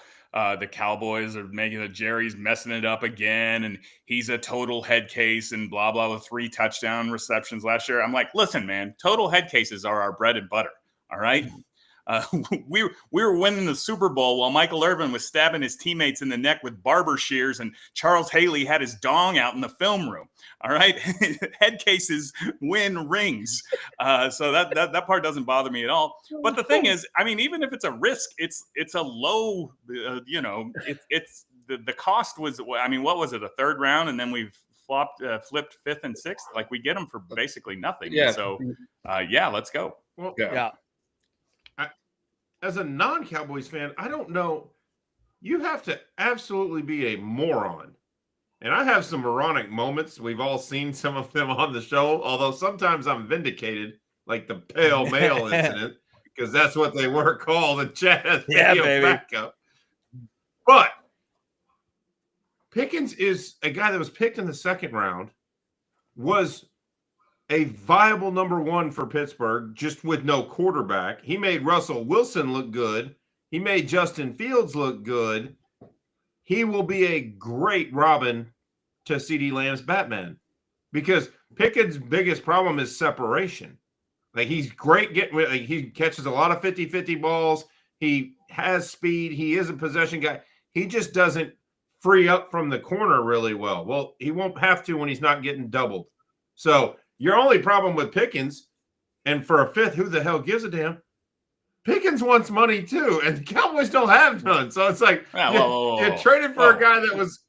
the Cowboys are making the Jerry's messing it up again, and he's a total head case and blah, blah, with 3 touchdown receptions last year. I'm like, listen, man, total head cases are our bread and butter. All right. We were winning the Super Bowl while Michael Irvin was stabbing his teammates in the neck with barber shears, and Charles Haley had his dong out in the film room. All right, head cases win rings, so that part doesn't bother me at all. But the thing is, I mean, even if it's a risk, it's a low. It's the cost was. I mean, what was it? A 3rd round, and then we've flipped 5th and 6th. Like we get them for basically nothing. Yeah. So let's go. Well, Yeah. As a non-Cowboys fan, I don't know. You have to absolutely be a moron. And I have some moronic moments. We've all seen some of them on the show, although sometimes I'm vindicated, like the pale male incident, because that's what they were called in chat. Yeah, baby. Backup. But Pickens is a guy that was picked in the second round, was a viable number one for Pittsburgh, just with no quarterback. He made Russell Wilson look good. He made Justin Fields look good. He will be a great Robin to CeeDee Lamb's Batman, because Pickens' biggest problem is separation. Like, he's great he catches a lot of 50-50 balls. He has speed. He is a possession guy. He just doesn't free up from the corner really well. Well, he won't have to when he's not getting doubled. So your only problem with Pickens, and for a fifth, who the hell gives a damn? Pickens wants money too, and the Cowboys don't have none. So it's like, you traded for a guy that was,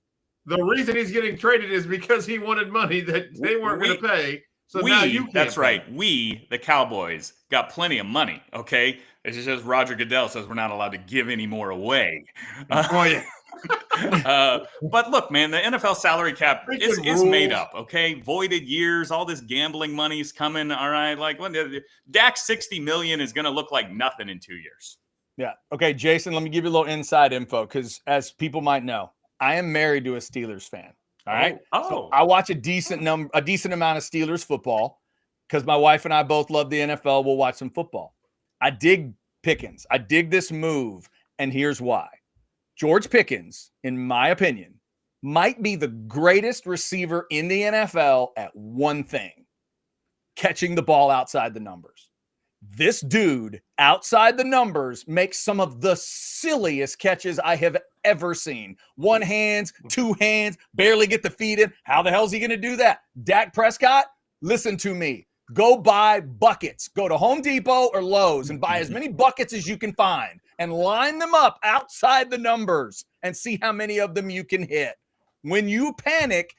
the reason he's getting traded is because he wanted money that they weren't going to pay. So now you can't. That's right. We, the Cowboys, got plenty of money, okay? It's just Roger Goodell says we're not allowed to give any more away. But look, man, the NFL salary cap is made up, okay? Voided years, all this gambling money's coming, all right? Like, when Dak's $60 million is going to look like nothing in 2 years. Yeah. Okay, Jason, let me give you a little inside info, because as people might know, I am married to a Steelers fan. All right. So I watch a decent amount of Steelers football, because my wife and I both love the NFL. We'll watch some football. I dig Pickens. I dig this move, and here's why. George Pickens, in my opinion, might be the greatest receiver in the NFL at one thing: catching the ball outside the numbers. This dude outside the numbers makes some of the silliest catches I have ever seen. One hands, two hands, barely get the feet in. How the hell is he going to do that? Dak Prescott, listen to me. Go buy buckets. Go to Home Depot or Lowe's and buy as many buckets as you can find and line them up outside the numbers and see how many of them you can hit. When you panic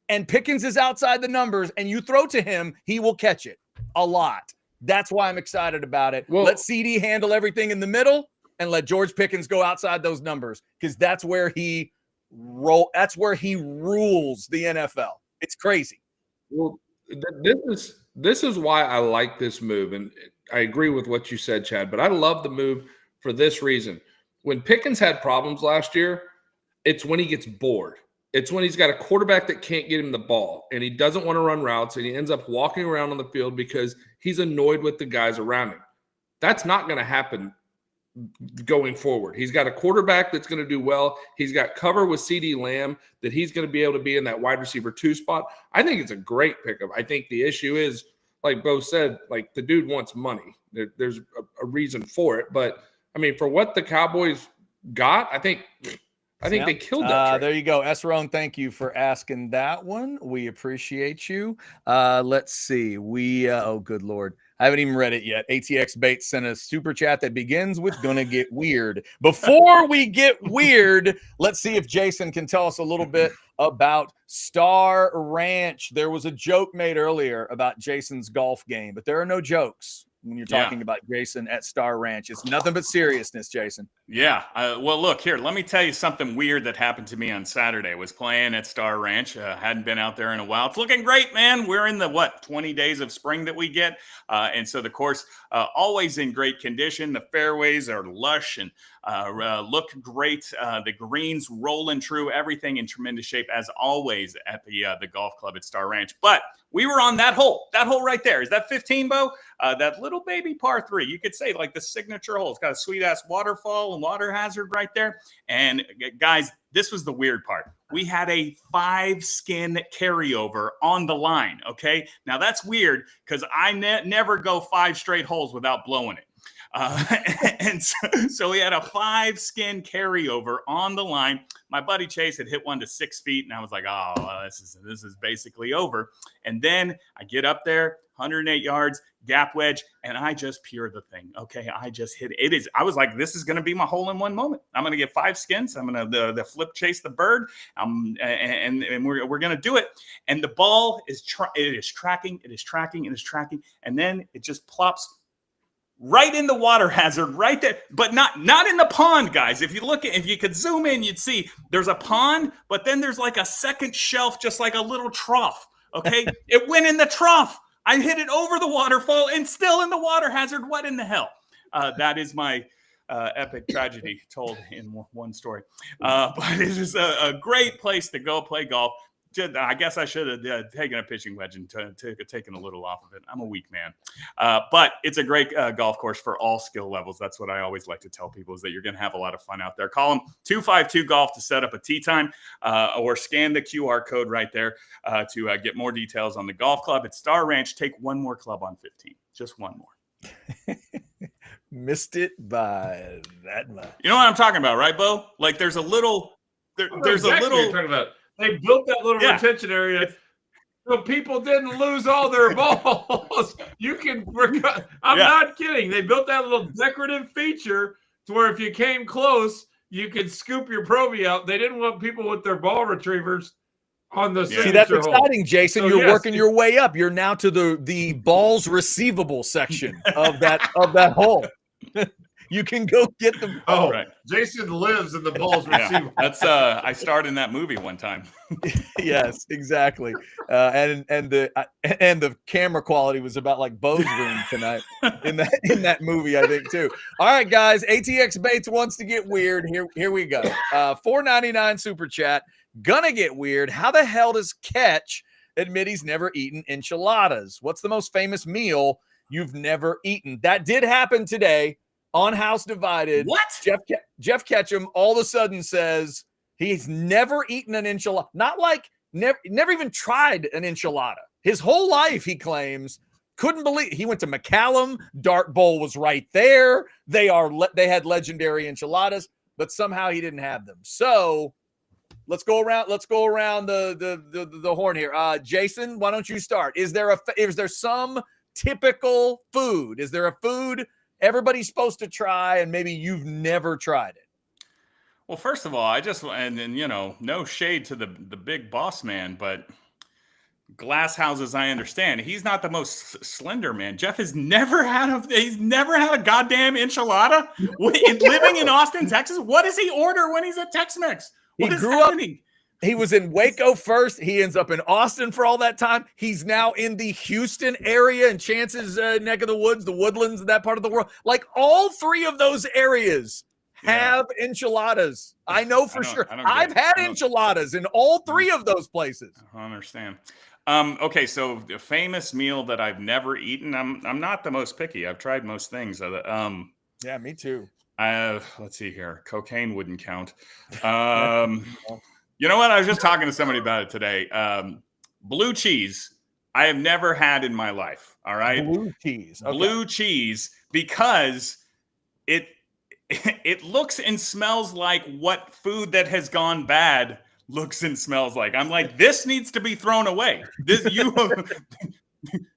and Pickens is outside the numbers and you throw to him, he will catch it a lot. That's why I'm excited about it. Well, let CD handle everything in the middle and let George Pickens go outside those numbers, because that's where he rules the NFL. It's crazy. Well, this is why I like this move, and I agree with what you said, Chad, but I love the move for this reason. When Pickens had problems last year, it's when he gets bored. It's when he's got a quarterback that can't get him the ball, and he doesn't want to run routes, and he ends up walking around on the field because he's annoyed with the guys around him. That's not going to happen going forward. He's got a quarterback that's going to do well. He's got cover with CeeDee Lamb that he's going to be able to be in that wide receiver 2 spot. I think it's a great pickup. I think the issue is, like Bo said, like, the dude wants money. There's a reason for it. But, I mean, for what the Cowboys got, I think they killed that trade. There you go. Esrone, thank you for asking that one. We appreciate you. Let's see. Oh, good Lord. I haven't even read it yet. ATX Bates sent a super chat that begins with "gonna get weird." Before we get weird, let's see if Jason can tell us a little bit about Star Ranch. There was a joke made earlier about Jason's golf game, but there are no jokes when you're talking about Jason at Star Ranch. It's nothing but seriousness, Jason. Yeah. Well, look, here, let me tell you something weird that happened to me on Saturday. I was playing at Star Ranch. Hadn't been out there in a while. It's looking great, man. We're in the, 20 days of spring that we get. And so the course, always in great condition. The fairways are lush and look great. The greens rolling true, everything in tremendous shape as always at the golf club at Star Ranch. But we were on that hole right there. Is that 15, Bo? That little baby par 3. You could say like the signature hole. It's got a sweet ass waterfall and water hazard right there. And guys, this was the weird part. We had a 5-skin carryover on the line. Okay. Now that's weird because I never go 5 straight holes without blowing it. And so we had a 5-skin carryover on the line. My buddy Chase had hit one to 6 feet, and I was like, "Oh, this is basically over." And then I get up there, 108 yards, gap wedge, and I just pure the thing. Okay, I just hit it. I was like, "This is going to be my hole-in-one moment. I'm going to get 5 skins. I'm going to the flip chase the bird, and we're going to do it." And the ball is tracking, and then it just plops right in the water hazard right there, but not in the pond, guys. If you could zoom in, you'd see there's a pond, but then there's like a second shelf, just like a little trough. Okay. It went in the trough. I hit it over the waterfall and still in the water hazard. What in the hell? That is my epic tragedy told in one story. But it is a great place to go play golf. I guess I should have taken a pitching wedge and taken a little off of it. I'm a weak man. But it's a great golf course for all skill levels. That's what I always like to tell people, is that you're going to have a lot of fun out there. Call them 252-GOLF to set up a tee time, or scan the QR code right there to get more details on the golf club at Star Ranch. Take one more club on 15. Just one more. Missed it by that much. You know what I'm talking about, right, Bo? Like there's a little... There's exactly a what you're little... talking about. They built that little retention area so people didn't lose all their balls. I'm not kidding. They built that little decorative feature to where if you came close, you could scoop your Provy out. They didn't want people with their ball retrievers on the See, that's hole. exciting, Jason. So, you're working your way up. You're now to the balls receivable section of that hole. You can go get them. Oh, right. Jason lives in the balls receivable. That's I starred in that movie one time. Yes, exactly. And the camera quality was about like Bo's room tonight in that movie, I think too. All right, guys. ATX Bates wants to get weird. Here we go. $4.99 super chat. Gonna get weird. How the hell does Ketch admit he's never eaten enchiladas? What's the most famous meal you've never eaten? That did happen today. On House Divided, what? Jeff Ketchum all of a sudden says he's never eaten an enchilada, never even tried an enchilada. His whole life, he claims, couldn't believe. He went to McCallum, Dart Bowl was right there. They had legendary enchiladas, but somehow he didn't have them. So let's go around the horn here. Jason, why don't you start? Is there some typical food? Is there a food everybody's supposed to try and maybe you've never tried it? Well, first of all, no shade to the big boss man, but Glass Houses, I understand. He's not the most slender man. Jeff has never had a goddamn enchilada. Living in Austin, Texas, what does he order when he's at Tex-Mex? What is happening? He was in Waco first. He ends up in Austin for all that time. He's now in the Houston area and Chance's neck of the woods, the woodlands, that part of the world. Like all three of those areas have enchiladas. I know for sure. I've had enchiladas in all three of those places. I understand. Okay, so the famous meal that I've never eaten. I'm not the most picky. I've tried most things. Yeah, me too. Let's see here. Cocaine wouldn't count. You know what? I was just talking to somebody about it today. Blue cheese, I have never had in my life. All right. Blue cheese. Okay. Blue cheese, because it looks and smells like what food that has gone bad looks and smells like. I'm like, this needs to be thrown away.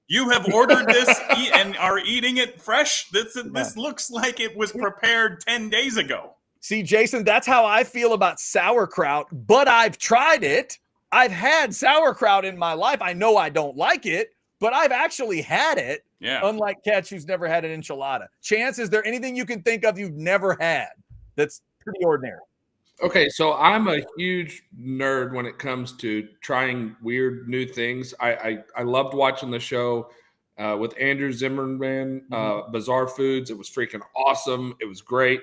You have ordered this and are eating it fresh. This looks like it was prepared 10 days ago. See, Jason, that's how I feel about sauerkraut, but I've tried it. I've had sauerkraut in my life. I know I don't like it, but I've actually had it. Yeah. Unlike Ketch, who's never had an enchilada. Chance, is there anything you can think of you've never had that's pretty ordinary? Okay, so I'm a huge nerd when it comes to trying weird new things. I loved watching the show with Andrew Zimmerman, Bizarre Foods. It was freaking awesome. It was great.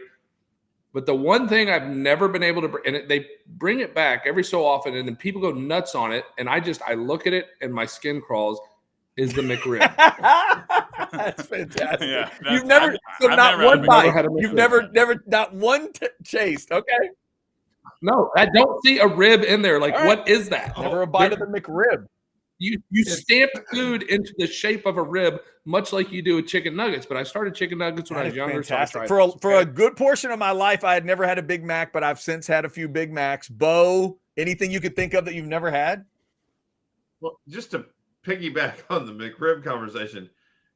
But the one thing I've never been able to, they bring it back every so often, and then people go nuts on it, and I look at it and my skin crawls, is the McRib. That's fantastic. Yeah, you've never, not one bite. You've never, not one taste. Okay. No, I don't see a rib in there. Like, what is that? Never a bite of the McRib. You stamp food into the shape of a rib, much like you do with chicken nuggets. But I started chicken nuggets when I was younger. Fantastic. So for a good portion of my life, I had never had a Big Mac, but I've since had a few Big Macs. Bo, anything you could think of that you've never had? Well, just to piggyback on the McRib conversation,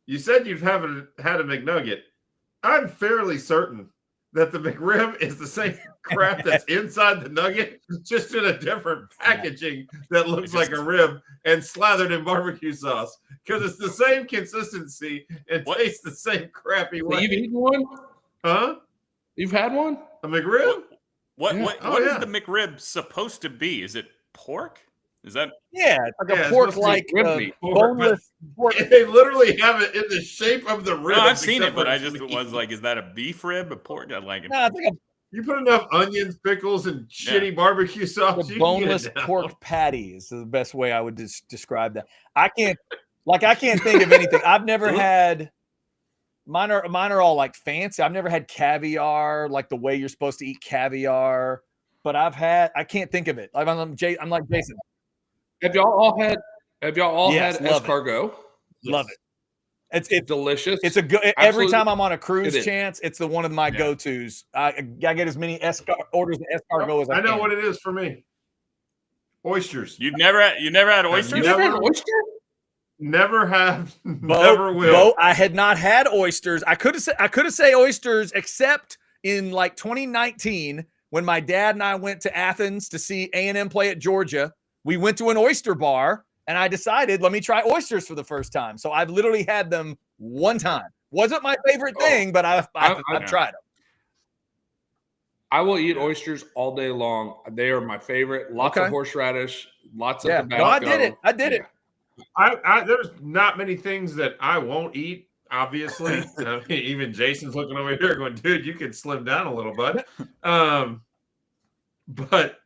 you said you've haven't had a McNugget. I'm fairly certain that the McRib is the same crap that's inside the nugget, just in a different packaging that looks like a rib and slathered in barbecue sauce, because it's the same consistency and tastes the same crappy way. You've eaten one? Huh? You've had one? A McRib? What is the McRib supposed to be? Is it pork? Is that? Yeah, it's like Yeah, a it's pork supposed to like be rib meat. boneless pork. They literally have it in the shape of the rib. No, I've seen it, except but for I it's just meat. was like, is that a beef rib, a pork? I like it. No, I think You put enough onions, pickles, and shitty barbecue sauce. the you boneless can get it down. pork patty is the best way I would describe that. I can't think of anything. I've never had mine are all like fancy. I've never had caviar like the way you're supposed to eat caviar, but I can't think of it. I'm like Jason. Have y'all all had Yes, love it. escargot? Love it. It's Delicious. It's a good. Every Absolutely. time I'm on a cruise, It is. Chance, it's the one of my go-tos. I get as many orders of escargot as I I know can. what it is for me. Oysters. You never had oysters? You never had Never- oyster? Never have. Bo, Never will. Bo, I had not had oysters. I could have said oysters, except in like 2019 when my dad and I went to Athens to see A&M play at Georgia. We went to an oyster bar, and I decided, let me try oysters for the first time. So I've literally had them one time. Wasn't my favorite thing, but I've tried them. I will eat oysters all day long. They are my favorite. Lots of horseradish, lots of tobacco. No, I did it. it. There's not many things that I won't eat. Obviously, I mean, even Jason's looking over here going, "Dude, you could slim down a little bit." But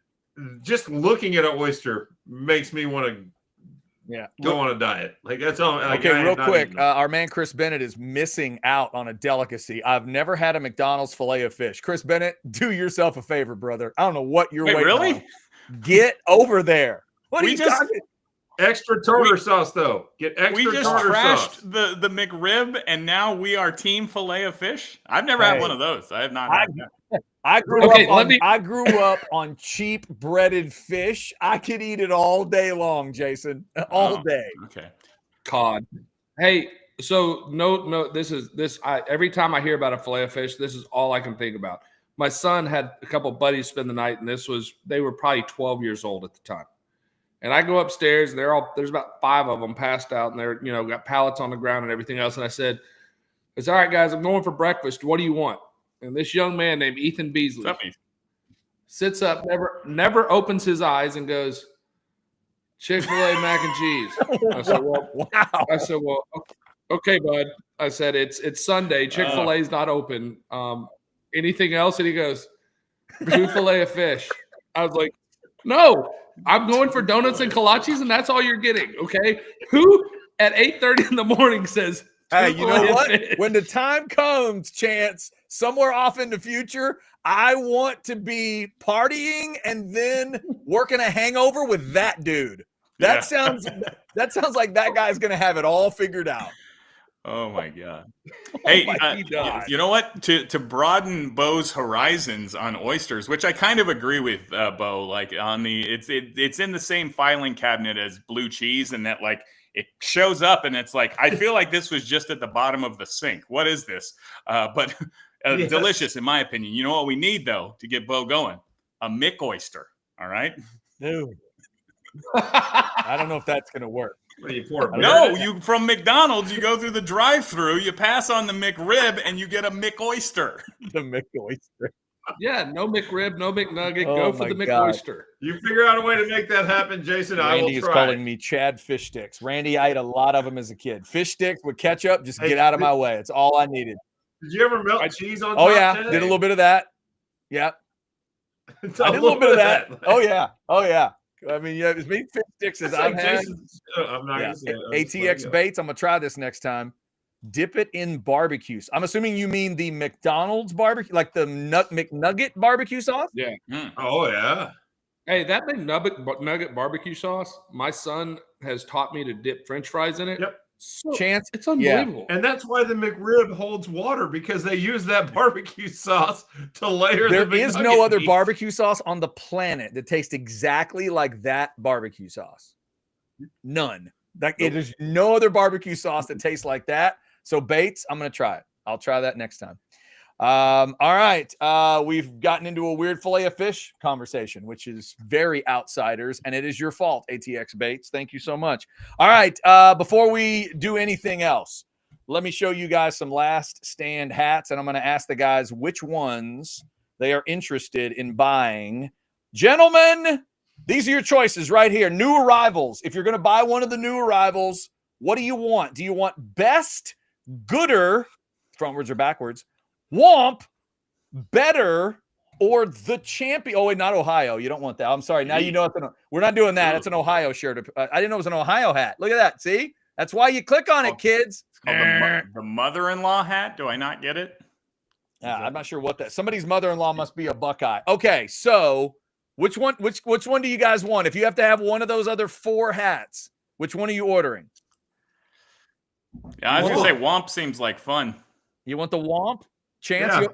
just looking at an oyster makes me want to go on a diet. Like that's all. Like, Okay, real quick, our man Chris Bennett is missing out on a delicacy. I've never had a McDonald's filet of fish. Chris Bennett, do yourself a favor, brother. I don't know what you're waiting really? on. Get over there. What are you talking? Extra tartar sauce, though. Get extra We just tartar sauce. trashed the McRib, and now we are team filet of fish. I've never had one of those. I have not. Had that. I grew up on cheap breaded fish. I could eat it all day long, Jason. All day. Okay. Cod. Hey, so no. Every time I hear about a fillet of fish, this is all I can think about. My son had a couple buddies spend the night, and they were probably 12 years old at the time. And I go upstairs, and there's about 5 of them passed out, and they're got pallets on the ground and everything else. And I said, "It's all right, guys. I'm going for breakfast. What do you want?" And this young man named Ethan Beasley sits up, never opens his eyes, and goes, "Chick-fil-A mac and cheese." I said, "Well, wow." I said, "Well, okay, bud." I said, "It's Sunday. Chick-fil-A's not open. Anything else?" And he goes, "2 filet of fish." I was like, "No, I'm going for donuts and kolaches, and that's all you're getting." Okay, who at 8:30 in the morning says, "Hey, you know what? Fish? When the time comes, Chance, somewhere off in the future, I want to be partying and then working a hangover with that dude." That sounds like that guy's gonna have it all figured out. Oh my God. Hey, you know what? To broaden Bo's horizons on oysters, which I kind of agree with Bo, like on it's in the same filing cabinet as blue cheese, and that like it shows up and it's like, I feel like this was just at the bottom of the sink. What is this? But delicious in my opinion. You know what we need though to get Bo going? A Mick oyster. All right. Dude. I don't know if that's gonna work. You from McDonald's, you go through the drive-through, you pass on the McRib, and you get a McOyster. The McOyster. Yeah, no McRib, no McNugget. Oh go for the my God. McOyster. You figure out a way to make that happen, Jason. I will Randy is try. calling me Chad Fish Sticks. Randy, I ate a lot of them as a kid. Fish sticks with ketchup, just get out of my way. It's all I needed. Did you ever melt cheese on top? Oh yeah, Chad? did a little bit of that. Yeah, I did a little bit of that. Oh yeah. I mean, yeah, as many fish sticks as I've had. I'm not gonna say it. ATX baits. I'm gonna try this next time. Dip it in barbecue. I'm assuming you mean the McDonald's barbecue, like the McNugget barbecue sauce. Yeah. Oh yeah. Hey, that McNugget barbecue sauce. My son has taught me to dip French fries in it. Yep. So, Chance, it's unbelievable. And that's why the McRib holds water, because they use that barbecue sauce to layer. There the is McNugget no other meat. barbecue sauce on the planet that tastes exactly like that barbecue sauce. None. Like there's no other barbecue sauce that tastes like that. So Bates, I'm gonna try it. I'll try that next time. All right. We've gotten into a weird fillet of fish conversation, which is very outsiders, and it is your fault, ATX Bates. Thank you so much. All right. Before we do anything else, let me show you guys some last stand hats, and I'm going to ask the guys which ones they are interested in buying. Gentlemen, These are your choices right here. New arrivals. If you're going to buy one of the new arrivals, what do you want? Do you want best, gooder, frontwards or backwards, womp, better, or the champion? Oh, wait, not Ohio. You don't want that. I'm sorry. Now you know we're not doing that. It's an Ohio shirt. I didn't know it was an Ohio hat. Look at that. See? That's why you click on it, kids. It's called the mother-in-law hat. Do I not get it? Yeah, I'm not sure what that. Somebody's mother-in-law must be a Buckeye. Okay, so which one do you guys want? If you have to have one of those other 4 hats, which one are you ordering? Yeah, I was gonna say Womp seems like fun. You want the Womp? Chance? Yeah.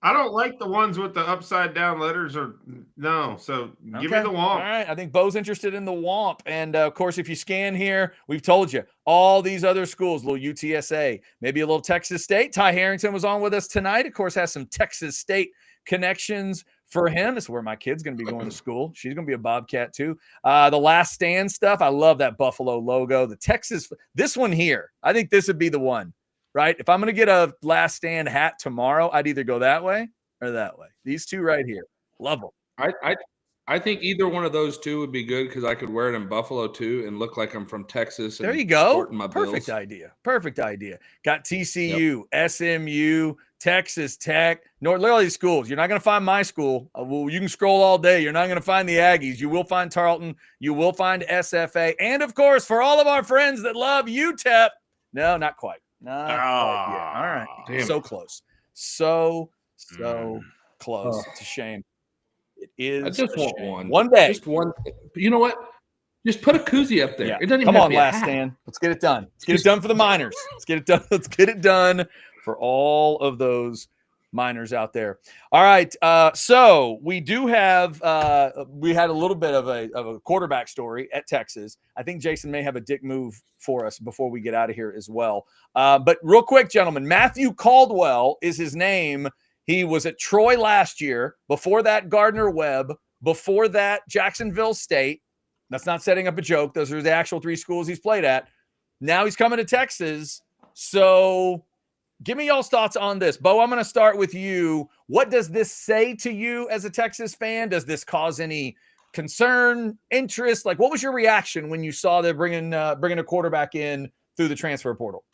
I don't like the ones with the upside down letters so give me the Womp. All right, I think Bo's interested in the Womp. And of course, if you scan here, we've told you all these other schools, little UTSA, maybe a little Texas State. Ty Harrington was on with us tonight. Of course, has some Texas State connections for him. It's where my kid's going to be going to school. She's going to be a Bobcat too. The Last Stand stuff. I love that Buffalo logo. The Texas, this one here, I think this would be the one. Right? If I'm going to get a Last Stand hat tomorrow, I'd either go that way or that way. These two right here. Love them. I think either one of those two would be good because I could wear it in Buffalo too and look like I'm from Texas. There you go. My Perfect bills. idea. Perfect idea. Got TCU, SMU, Texas Tech, literally schools. You're not going to find my school. You can scroll all day. You're not going to find the Aggies. You will find Tarleton. You will find SFA. And of course, for all of our friends that love UTEP, no, not quite. Not quite yet. All right. Damn. So close. So close. It's a shame. It is. I just want one. One day. Just one. You know what? Just put a koozie up there. Yeah. It doesn't even Come have on, to be a Last hat. Stand. Let's get it done. Let's get it done for the miners. Let's get it done. Let's get it done for all of those miners out there. All right. So we do have we had a little bit of a quarterback story at Texas. I think Jason may have a dick move for us before we get out of here as well. But real quick, gentlemen, Matthew Caldwell is his name. He was at Troy last year. Before that, Gardner-Webb. Before that, Jacksonville State. That's not setting up a joke. Those are the actual 3 schools he's played at. Now he's coming to Texas. So give me y'all's thoughts on this. Bo, I'm going to start with you. What does this say to you as a Texas fan? Does this cause any concern, interest? Like, what was your reaction when you saw they're bringing a quarterback in through the transfer portal?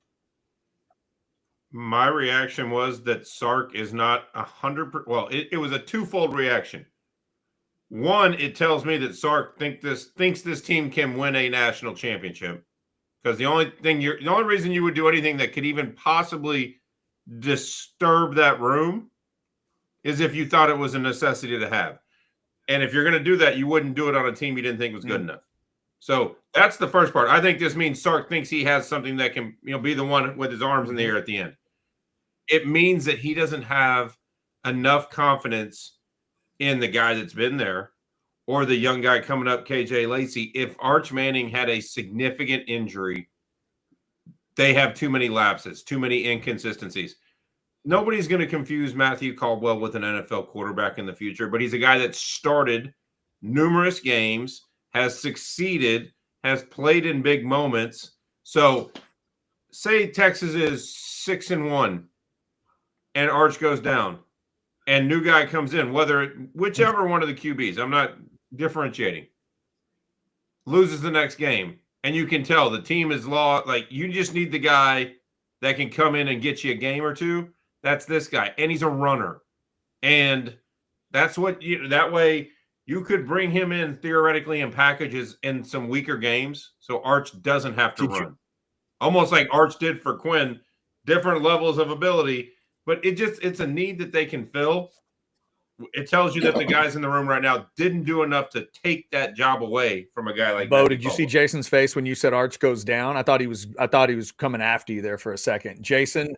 My reaction was that Sark is not 100%. Well, it was a twofold reaction. One, it tells me that Sark thinks this team can win a national championship, because the only reason you would do anything that could even possibly disturb that room is if you thought it was a necessity to have. And if you're going to do that, you wouldn't do it on a team you didn't think was good enough. So that's the first part. I think this means Sark thinks he has something that can, be the one with his arms in the air at the end. It means that he doesn't have enough confidence in the guy that's been there or the young guy coming up, KJ Lacey. If Arch Manning had a significant injury, they have too many lapses, too many inconsistencies. Nobody's going to confuse Matthew Caldwell with an NFL quarterback in the future, but he's a guy that started numerous games, has succeeded, has played in big moments. So say Texas is 6-1 and Arch goes down and new guy comes in, whichever one of the QBs, I'm not differentiating, loses the next game. And you can tell the team is lost. Like, you just need the guy that can come in and get you a game or two. That's this guy. And he's a runner. And that's what that way you could bring him in theoretically in packages in some weaker games. So Arch doesn't have to run. Almost like Arch did for Quinn, different levels of ability, but it's a need that they can fill. It tells you that the guys in the room right now didn't do enough to take that job away from a guy like Bo. Did you see Jason's face when you said Arch goes down? I thought he was coming after you there for a second. Jason,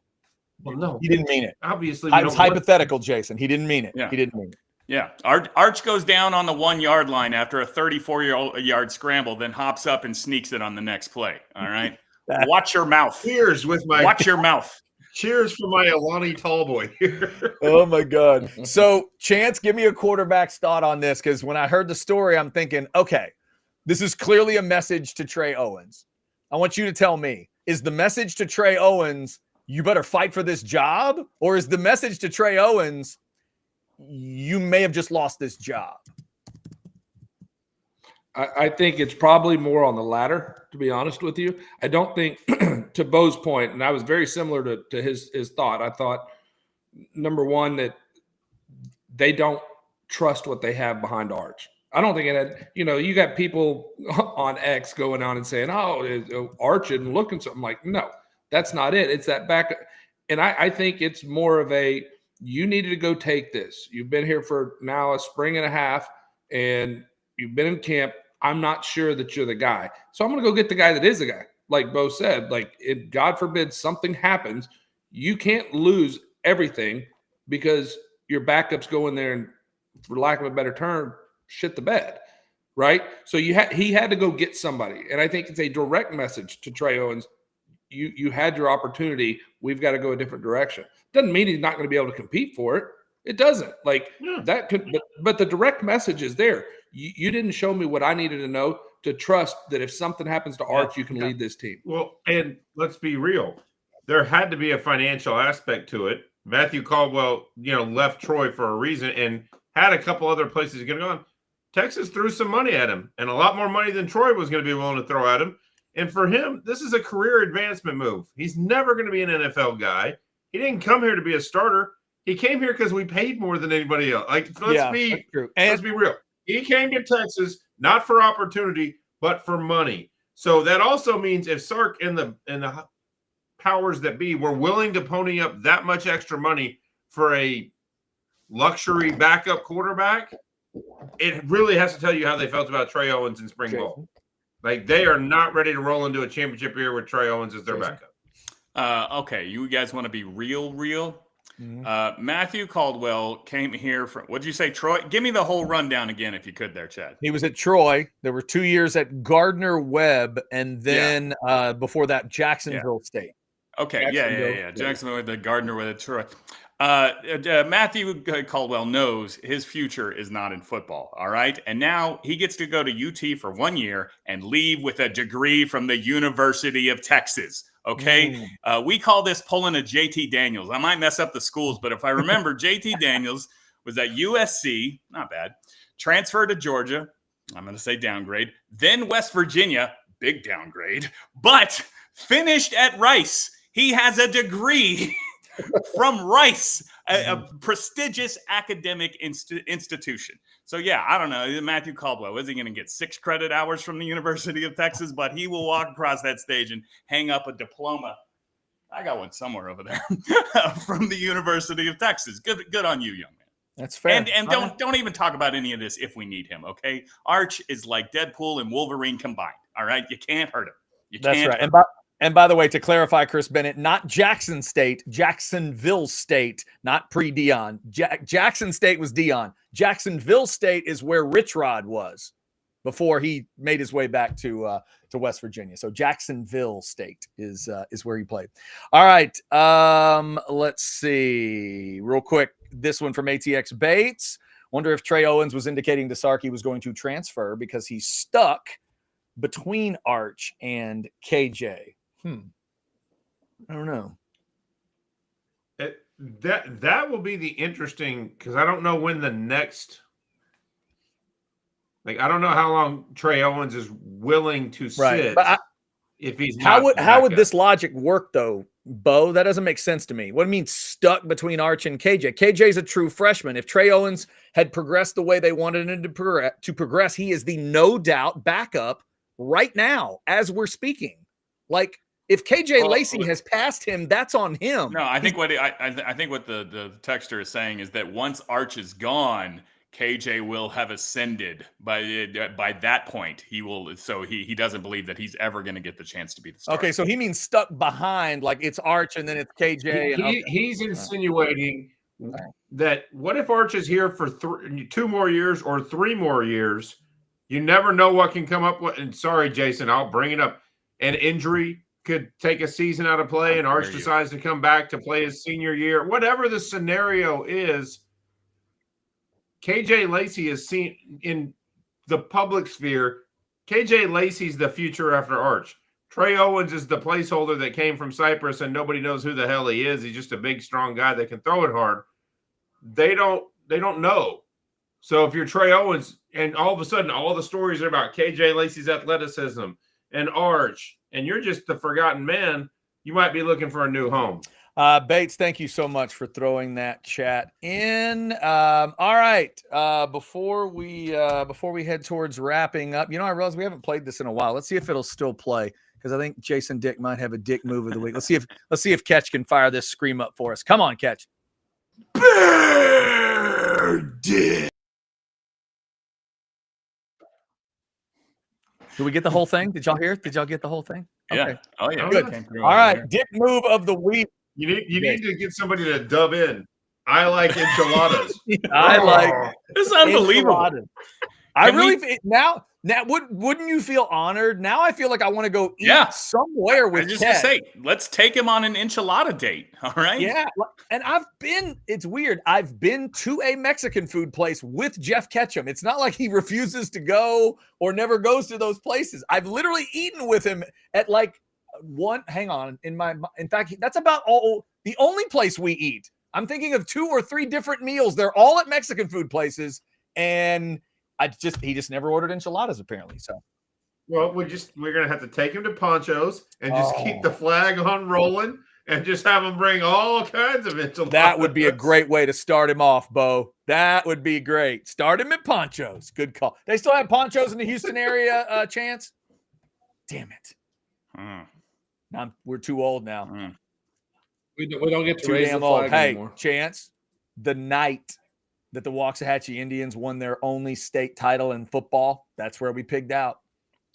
well, no, he didn't mean it. Obviously, it was hypothetical, Jason. He didn't mean it. Yeah. He didn't mean it. Yeah. Arch goes down on the 1 yard line after a 34-yard scramble, then hops up and sneaks it on the next play. All right. Watch your mouth. Cheers with my Watch your mouth. Cheers for my Alani Tallboy here. Oh my God. So Chance, give me a quarterback's thought on this. Because when I heard the story, I'm thinking, okay, this is clearly a message to Trey Owens. I want you to tell me, is the message to Trey Owens, you better fight for this job? Or is the message to Trey Owens, you may have just lost this job? I think it's probably more on the latter, to be honest with you. I don't think, to Bo's point, and I was very similar to his thought. I thought, number one, that they don't trust what they have behind Arch. I don't think it had, you got people on X going on and saying, Arch isn't looking something. Like, no, that's not it. It's that back. And I think it's more of you needed to go take this. You've been here for now a spring and a half, and you've been in camp. I'm not sure that you're the guy. So I'm going to go get the guy that is the guy. Like Bo said, like, if God forbid something happens, you can't lose everything because your backups go in there and, for lack of a better term, shit the bed, right? So he had to go get somebody. And I think it's a direct message to Trey Owens. You had your opportunity. We've got to go a different direction. Doesn't mean he's not going to be able to compete for it. It doesn't. That could, but the direct message is there. You didn't show me what I needed to know to trust that if something happens to Arch, you can lead this team. Well, and let's be real. There had to be a financial aspect to it. Matthew Caldwell, left Troy for a reason and had a couple other places he's going to go on. Texas threw some money at him, and a lot more money than Troy was going to be willing to throw at him. And for him, this is a career advancement move. He's never going to be an NFL guy. He didn't come here to be a starter. He came here because we paid more than anybody else. Let's be real. He came to Texas not for opportunity, but for money. So that also means if Sark and the powers that be were willing to pony up that much extra money for a luxury backup quarterback, it really has to tell you how they felt about Trey Owens in spring ball. Like, they are not ready to roll into a championship year with Trey Owens as their backup. Okay, you guys want to be real? Mm-hmm. Matthew Caldwell came here from, what'd you say, Troy? Give me the whole rundown again, if you could there, Chad. He was at Troy. There were 2 years at Gardner-Webb, and then before that, Jacksonville State. Okay, Jacksonville with the Gardner with Troy. Matthew Caldwell knows his future is not in football, all right? And now he gets to go to UT for 1 year and leave with a degree from the University of Texas, okay? We call this pulling a JT Daniels. I might mess up the schools, but if I remember, JT Daniels was at USC, not bad, transferred to Georgia, I'm going to say downgrade, then West Virginia, big downgrade, but finished at Rice. He has a degree from Rice, a prestigious academic institution. So, I don't know. Matthew Caldwell, is he going to get 6 credit hours from the University of Texas? But he will walk across that stage and hang up a diploma. I got one somewhere over there from the University of Texas. Good on you, young man. That's fair. And don't even talk about any of this if we need him, okay? Arch is like Deadpool and Wolverine combined, all right? You can't hurt him. That's right. And by the way, to clarify, Chris Bennett, not Jackson State, Jacksonville State, not pre-Deion. Jackson State was Deion. Jacksonville State is where Rich Rod was before he made his way back to West Virginia. So Jacksonville State is where he played. All right, let's see real quick. This one from ATX Bates. Wonder if Trey Owens was indicating to Sark he was going to transfer because he's stuck between Arch and KJ. I don't know. That will be the interesting, because I don't know when the next, I don't know how long Trey Owens is willing to sit. But if he's how would this logic work though, Bo? That doesn't make sense to me. What do you mean stuck between Arch and KJ? KJ's a true freshman. If Trey Owens had progressed the way they wanted him to progress, he is the no doubt backup right now as we're speaking. Like, if KJ Lacey has passed him, that's on him. No, I think what the texter is saying is that once Arch is gone, KJ will have ascended. By that point, he will. So he doesn't believe that he's ever going to get the chance to be the starter. Okay, so he means stuck behind, like it's Arch and then it's KJ. He's insinuating that what if Arch is here for 2 more years or 3 more years? You never know what can come up with. And sorry, Jason, I'll bring it up. An injury could take a season out of play, and Arch decides to come back to play his senior year. Whatever the scenario is, KJ Lacey is seen in the public sphere. KJ Lacey's the future after Arch. Trey Owens is the placeholder that came from Cyprus, and nobody knows who the hell he is. He's just a big, strong guy that can throw it hard. They don't know. So if you're Trey Owens, and all of a sudden, all the stories are about KJ Lacey's athleticism and Arch, and you're just the forgotten man, you might be looking for a new home. Bates, thank you so much for throwing that chat in. All right. Before we head towards wrapping up, I realize we haven't played this in a while. Let's see if it'll still play, because I think Jason Dick might have a dick move of the week. Let's see if Ketch can fire this scream up for us. Come on, Ketch. Bear dick. Did we get the whole thing? Did y'all hear it? Did y'all get the whole thing? Yeah. Okay. Oh yeah. Good. All right. Dick move of the week. You need to get somebody to dub in. I like enchiladas. I like This is unbelievable. enchiladas. I really now wouldn't you feel honored? Now I feel like I want to go eat somewhere with just Ted. to say, let's take him on an enchilada date. All right. Yeah. And it's weird. I've been to a Mexican food place with Jeff Ketchum. It's not like he refuses to go or never goes to those places. I've literally eaten with him at like in fact, that's about the only place we eat. I'm thinking of 2 or 3 different meals. They're all at Mexican food places. And he just never ordered enchiladas apparently. So, well, we're going to have to take him to Ponchos and just keep the flag on rolling and just have him bring all kinds of enchiladas. That would be a great way to start him off, Bo. That would be great. Start him at Ponchos. Good call. They still have Ponchos in the Houston area, Chance? Damn it. We're too old now. We don't get to Too raise damn the old. flag Hey, anymore. Chance, the night that the Waxahachie Indians won their only state title in football, that's where we pigged out.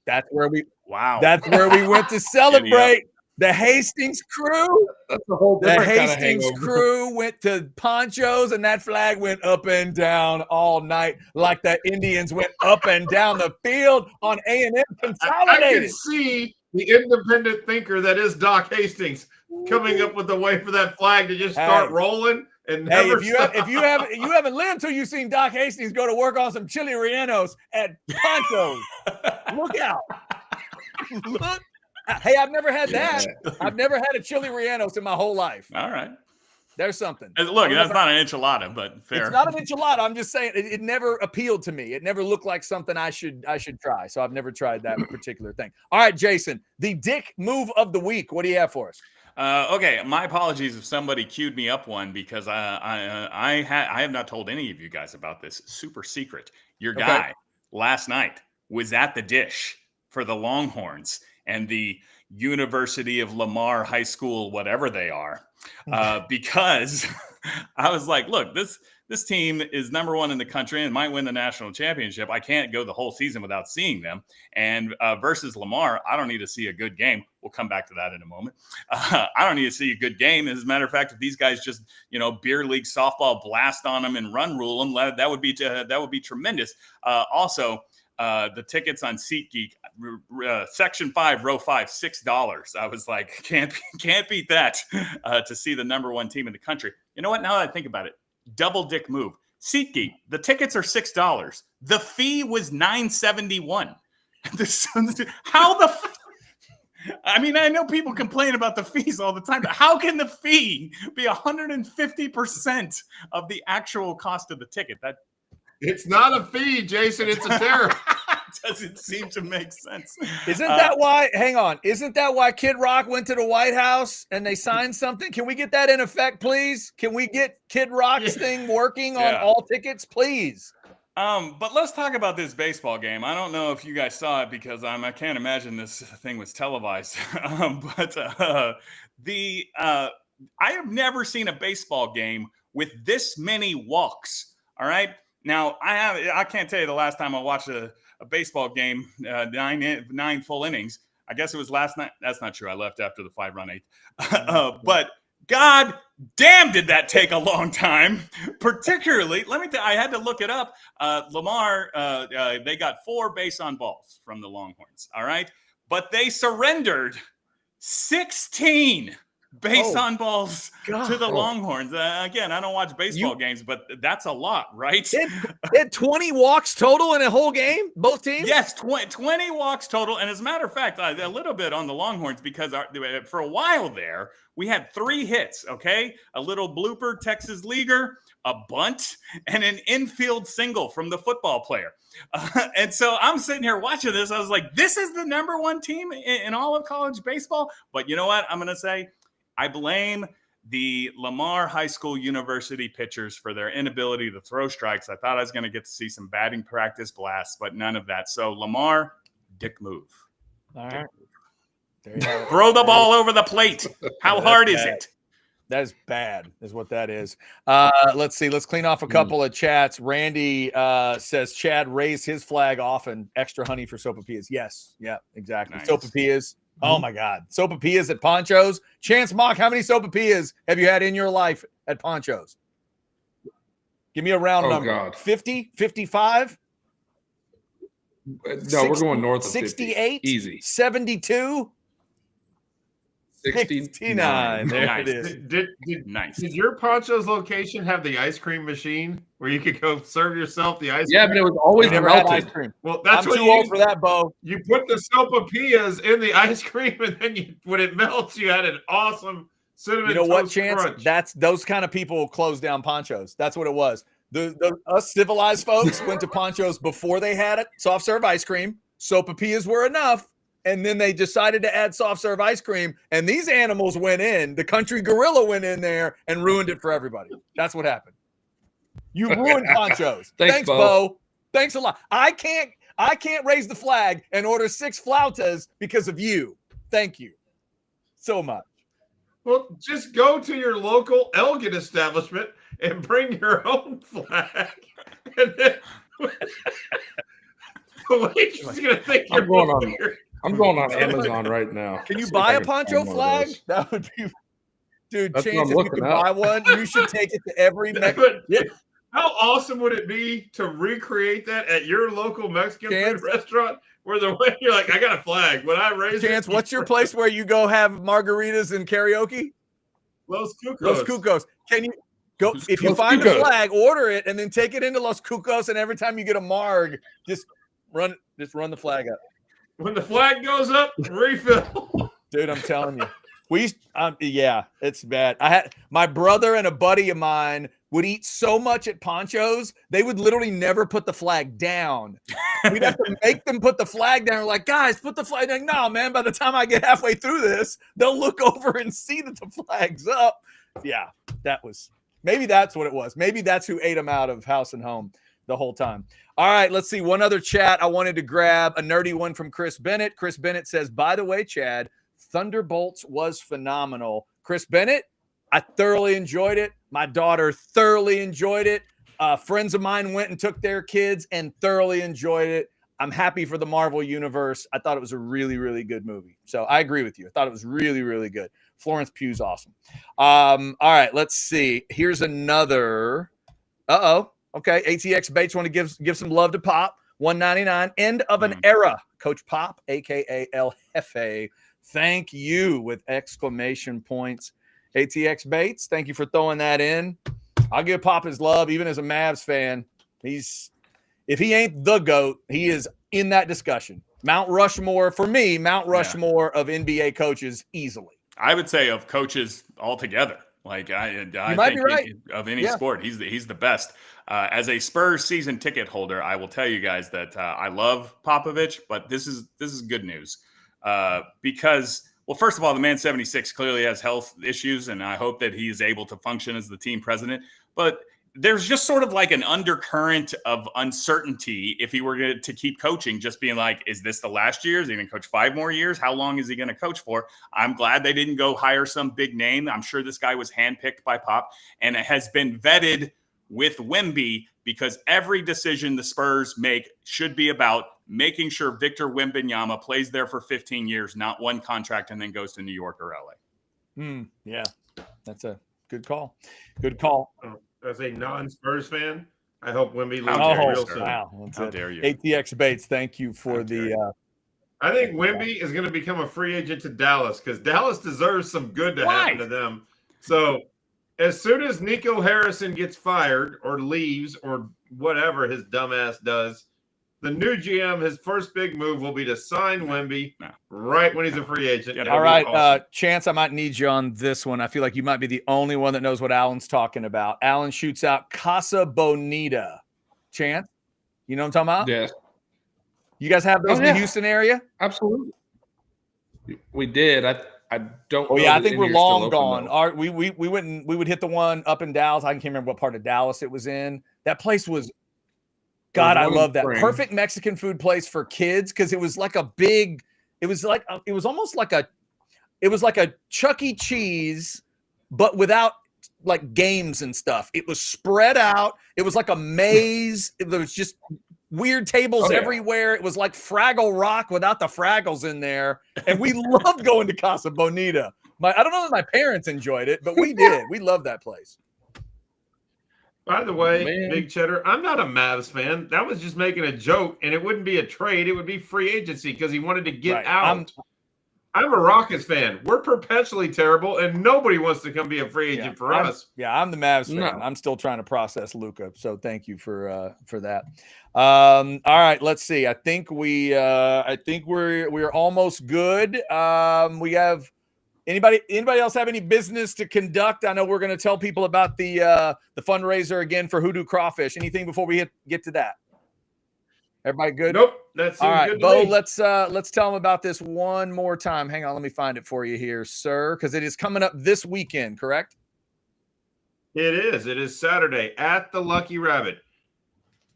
That's where we went to celebrate. The Hastings crew. That's a whole The different kind of Hastings hangover. crew went to Ponchos, and that flag went up and down all night, like the Indians went up and down the field on A&M Consolidated. I can see the independent thinker that is Doc Hastings coming up with a way for that flag to just start rolling and never stop. If you haven't lived till you've seen Doc Hastings go to work on some chili rellenos at Ponchos, look out! Look. Hey, I've never had that. I've never had a chili rellenos in my whole life. All right. There's something. Look, that's not an enchilada, but fair. It's not an enchilada. I'm just saying it never appealed to me. It never looked like something I should try. So I've never tried that particular thing. All right, Jason, the dick move of the week. What do you have for us? Okay, my apologies if somebody queued me up one, because I have not told any of you guys about this super secret. Your guy last night was at the dish for the Longhorns and the University of Lamar High School, whatever they are, because I was like, look, this team is #1 in the country and might win the national championship. I can't go the whole season without seeing them. And versus Lamar, I don't need to see a good game. We'll come back to that in a moment. I don't need to see a good game. As a matter of fact, if these guys just, beer league softball blast on them and run rule them, that would be tremendous. Also, the tickets on SeatGeek, section 5, row 5, $6. I was like, can't beat that to see the #1 team in the country. You know what? Now that I think about it, double dick move. SeatGeek, the tickets are $6. The fee was $9.71. How the? I mean, I know people complain about the fees all the time, but how can the fee be 150% of the actual cost of the ticket? It's not a fee, Jason. It's a tariff. Doesn't seem to make sense. Isn't that why? Hang on. Isn't that why Kid Rock went to the White House and they signed something? Can we get that in effect, please? Can we get Kid Rock's thing working on all tickets, please? But let's talk about this baseball game. I don't know if you guys saw it, because I can't imagine this thing was televised. I have never seen a baseball game with this many walks. All right. Now I can't tell you the last time I watched a baseball game, 9 full innings. I guess it was last night. That's not true. I left after the 5-run 8th. But God damn, did that take a long time? Particularly, let me tell you, I had to look it up. Lamar, they got 4 base on balls from the Longhorns. All right. But they surrendered 16 base on balls to the God. Longhorns. Again, I don't watch baseball games, but that's a lot, right? It had 20 walks total in a whole game, both teams? Yes, 20 walks total. And as a matter of fact, a little bit on the Longhorns because for a while there, we had 3 hits, okay? A little blooper, Texas leaguer, a bunt, and an infield single from the football player. And so I'm sitting here watching this. I was like, this is the number 1 team in all of college baseball. But you know what? I'm going to say I blame the Lamar High School University pitchers for their inability to throw strikes. I thought I was going to get to see some batting practice blasts, but none of that. So Lamar, dick move. All right. There you go. Throw the ball over the plate. How hard is it? That is bad, is what that is. Let's see. Let's clean off a couple of chats. Randy says Chad raised his flag often. Extra honey for sopapillas. Yes. Yeah, exactly. Nice. Sopapillas. Oh, my God. Sopapillas at Ponchos. Chance Mock, how many sopapillas have you had in your life at Ponchos? Give me a round number. God. 50? 55? No, we're going north of 68? 50. Easy. 72? 69. There Nice. it is. Nice. Did your Poncho's location have the ice cream machine where you could go serve yourself the ice Yeah, cream? but it was always Never had ice melted. cream. Well, that's I'm what too you old for that, Bo. You put the sopapillas in the ice cream, and then when it melts, you had an awesome cinnamon You know what, toast Chance? crunch. That's those kind of people close down Ponchos. That's what it was. Us civilized folks went to Ponchos before they had it. Soft serve ice cream. Sopapillas were enough. And then they decided to add soft serve ice cream. And these animals went in. The country gorilla went in there and ruined it for everybody. That's what happened. You ruined Ponchos. Thanks, Bo. Thanks a lot. I can't raise the flag and order 6 flautas because of you. Thank you so much. Well, just go to your local Elgin establishment and bring your own flag. And then the waitress is going to think you're weird. I'm going on Amazon right now. Can you buy a Poncho flag? That would be, dude. That's Chance, if you can up. buy one, you should take it to every Mexican. How awesome would it be to recreate that at your local Mexican food restaurant? Where you're like, I got a flag. When I raise Chance, what's your place where you go have margaritas and karaoke? Los Cucos. Los Cucos. Can you go if you find a flag, order it, and then take it into Los Cucos, and every time you get a marg, just run the flag up. When the flag goes up, refill. Dude, I'm telling you. Yeah, it's bad. I had my brother and a buddy of mine would eat so much at Ponchos, they would literally never put the flag down. We'd have to make them put the flag down. We're like, guys, put the flag down. No, man, by the time I get halfway through this, they'll look over and see that the flag's up. Yeah, maybe that's what it was. Maybe that's who ate them out of house and home the whole time. All right, let's see. One other chat I wanted to grab, a nerdy one from Chris Bennett. Chris Bennett says, by the way, Chad, Thunderbolts was phenomenal. Chris Bennett, I thoroughly enjoyed it. My daughter thoroughly enjoyed it. Friends of mine went and took their kids and thoroughly enjoyed it. I'm happy for the Marvel Universe. I thought it was a really, really good movie. So I agree with you. I thought it was really, really good. Florence Pugh's awesome. All right, let's see. Here's another. Okay, ATX Bates want to give some love to Pop. $1.99. End of an era. Coach Pop, a.k.a. El Jefe. Thank you with exclamation points. ATX Bates, thank you for throwing that in. I'll give Pop his love, even as a Mavs fan. If he ain't the GOAT, he is in that discussion. Mount Rushmore, for me, Mount Rushmore of NBA coaches easily. I would say of coaches altogether. Like I might think be right. of any sport, he's the best. As a Spurs season ticket holder, I will tell you guys that I love Popovich, but this is good news because, well, first of all, the man 76 clearly has health issues, and I hope that he is able to function as the team president. But there's just sort of like an undercurrent of uncertainty if he were to keep coaching, just being like, is this the last year? Is he going to coach 5 more years? How long is he going to coach for? I'm glad they didn't go hire some big name. I'm sure this guy was handpicked by Pop and it has been vetted with Wemby because every decision the Spurs make should be about making sure Victor Wembanyama plays there for 15 years, not one contract, and then goes to New York or LA. Yeah, that's a good call. Good call. As a non-Spurs fan, I hope Wemby leaves real soon. Wow. How dare you? ATX Bates, thank you for the I think Wemby is going to become a free agent to Dallas because Dallas deserves some good to happen to them. So as soon as Nico Harrison gets fired or leaves or whatever his dumbass does, the new GM, his first big move will be to sign Wemby right when he's a free agent. All right, awesome. Chance, I might need you on this one. I feel like you might be the only one that knows what Alan's talking about. Alan shoots out Casa Bonita. Chance, you know what I'm talking about? Yes. You guys have those in the Houston area? Absolutely. We did. I don't. Oh yeah, I think we're long gone. We went and we would hit the one up in Dallas. I can't remember what part of Dallas it was in. That place was. God, I love that. Perfect Mexican food place for kids because it was like a big. It was almost like a Chuck E. Cheese, but without like games and stuff. It was spread out. It was like a maze. There was just weird tables everywhere. It was like Fraggle Rock without the Fraggles in there. And we loved going to Casa Bonita. I don't know if my parents enjoyed it, but we did. We loved that place. By the way, Big Cheddar, I'm not a Mavs fan. That was just making a joke, and it wouldn't be a trade. It would be free agency because he wanted to get out. I'm a Rockets fan. We're perpetually terrible, and nobody wants to come be a free agent for us. I'm the Mavs fan. No. I'm still trying to process Luka, so thank you for that. All right, let's see. I think we're almost good. We have anybody else have any business to conduct? I know we're going to tell people about the fundraiser again for Hoodoo Crawfish. Anything before we get to that? Everybody good? Nope. That's all right, good Bo. Let's tell them about this one more time. Hang on, let me find it for you here, sir, because it is coming up this weekend. Correct? It is. It is Saturday at the Lucky Rabbit.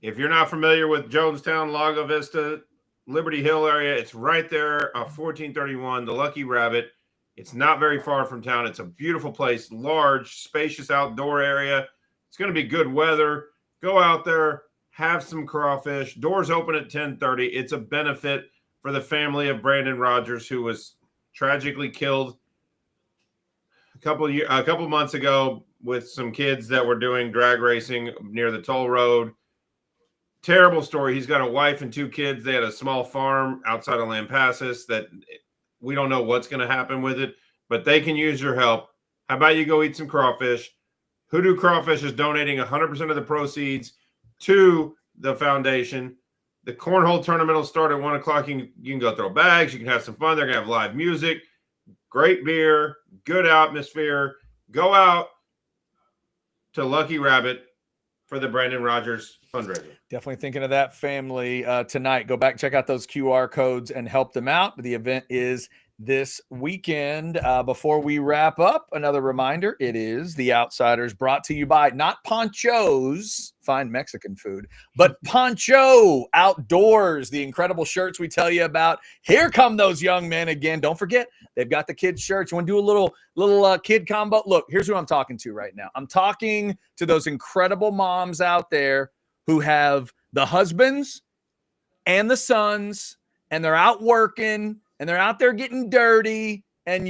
If you're not familiar with Jonestown, Lago Vista, Liberty Hill area, it's right there, 1431, the Lucky Rabbit. It's not very far from town. It's a beautiful place, large, spacious outdoor area. It's going to be good weather. Go out there. Have some crawfish. Doors open at 10:30. It's a benefit for the family of Brandon Rogers, who was tragically killed a couple months ago with some kids that were doing drag racing near the toll road. Terrible story. He's got a wife and two kids. They had a small farm outside of Lampasas that we don't know what's going to happen with it, but they can use your help. How about you go eat some crawfish? Hoodoo Crawfish is donating 100% of the proceeds to the foundation. The cornhole tournament will start at 1 o'clock. You can go throw bags. You can have some fun. They're going to have live music, great beer, good atmosphere. Go out to Lucky Rabbit for the Brandon Rogers fundraiser. Definitely thinking of that family tonight. Go back, check out those QR codes and help them out. The event is this weekend. Before we wrap up, another reminder, it is The Outsiders, brought to you by not Ponchos, fine Mexican food, but Poncho Outdoors, the incredible shirts we tell you about. Here come those young men again. Don't forget, they've got the kids shirts. You want to do a little kid combo? Look, here's who I'm talking to right now. I'm talking to those incredible moms out there who have the husbands and the sons, and they're out working, and they're out there getting dirty, and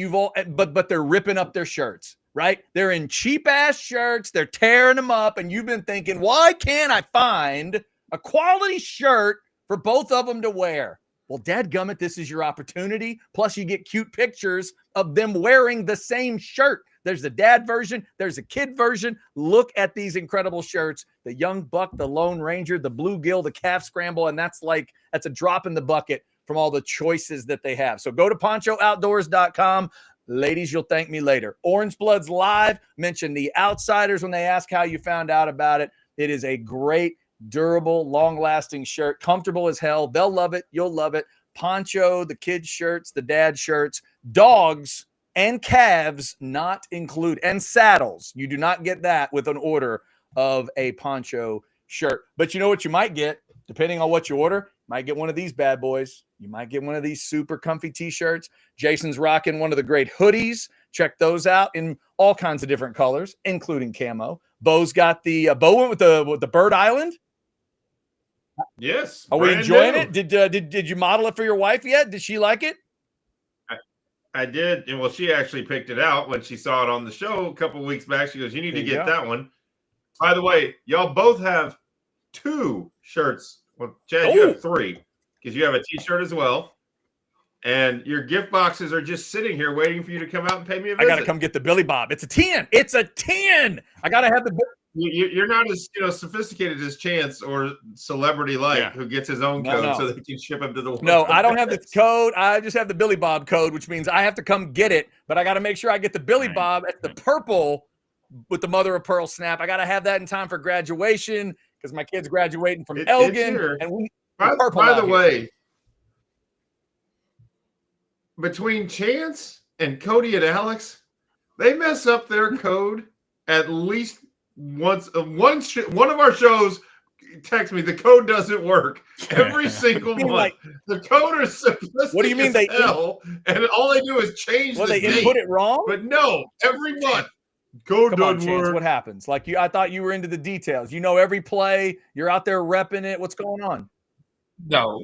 but they're ripping up their shirts, right? They're in cheap ass shirts, they're tearing them up, and you've been thinking, why can't I find a quality shirt for both of them to wear? Well, dadgummit, this is your opportunity. Plus, you get cute pictures of them wearing the same shirt. There's the dad version. There's a kid version. Look at these incredible shirts. The Young Buck, the Lone Ranger, the Bluegill, the Calf Scramble, and that's a drop in the bucket from all the choices that they have. So go to ponchooutdoors.com. Ladies, you'll thank me later. Orange Bloods Live. Mention The Outsiders when they ask how you found out about it. It is a great, durable, long-lasting shirt. Comfortable as hell. They'll love it. You'll love it. Poncho, the kids' shirts, the dad shirts, dogs and calves not included, and saddles. You do not get that with an order of a Poncho shirt. But you know what you might get, depending on what you order? Might get one of these bad boys. You might get one of these super comfy t-shirts. Jason's rocking one of the great hoodies. Check those out in all kinds of different colors, including camo. Bo's got the Bo went with the Bird Island. Yes. Are we enjoying it? Did you model it for your wife yet? Did she like it? I did. And well, she actually picked it out when she saw it on the show a couple of weeks back. She goes, you need to get that one. By the way, y'all both have 2 shirts. Well, Chad, you have 3 because you have a t-shirt as well. and your gift boxes are just sitting here waiting for you to come out and pay me a I visit. got to come get the Billy Bob. It's a 10. It's a 10. I got to have the. You're not as sophisticated as Chance or Celebrity Light, who gets his own code so they can ship him to the world. No, I don't have the code. I just have the Billy Bob code, which means I have to come get it. But I got to make sure I get the Billy Bob at the purple with the mother of pearl snap. I got to have that in time for graduation because my kid's graduating from Elgin. And we. By the way, between Chance and Cody and Alex, they mess up their code at least once. One of our shows text me the code doesn't work every single month. Like, the code is simplistic. What do you mean as hell, and all they do is change the they date. input it wrong? But no, every month. Code Come on, doesn't Chance, work. what happens? Like I thought you were into the details. You know every play. You're out there repping it. What's going on? No.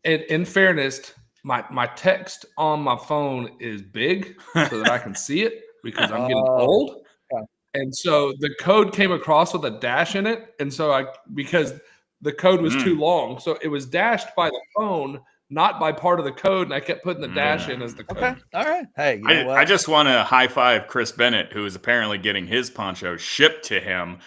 In fairness, my text on my phone is big so that I can see it because I'm getting old. Yeah. And so the code came across with a dash in it. And so because the code was too long. So it was dashed by the phone, not by part of the code. And I kept putting the dash in as the code. Okay. All right. Hey, I just want to high five Chris Bennett, who is apparently getting his poncho shipped to him.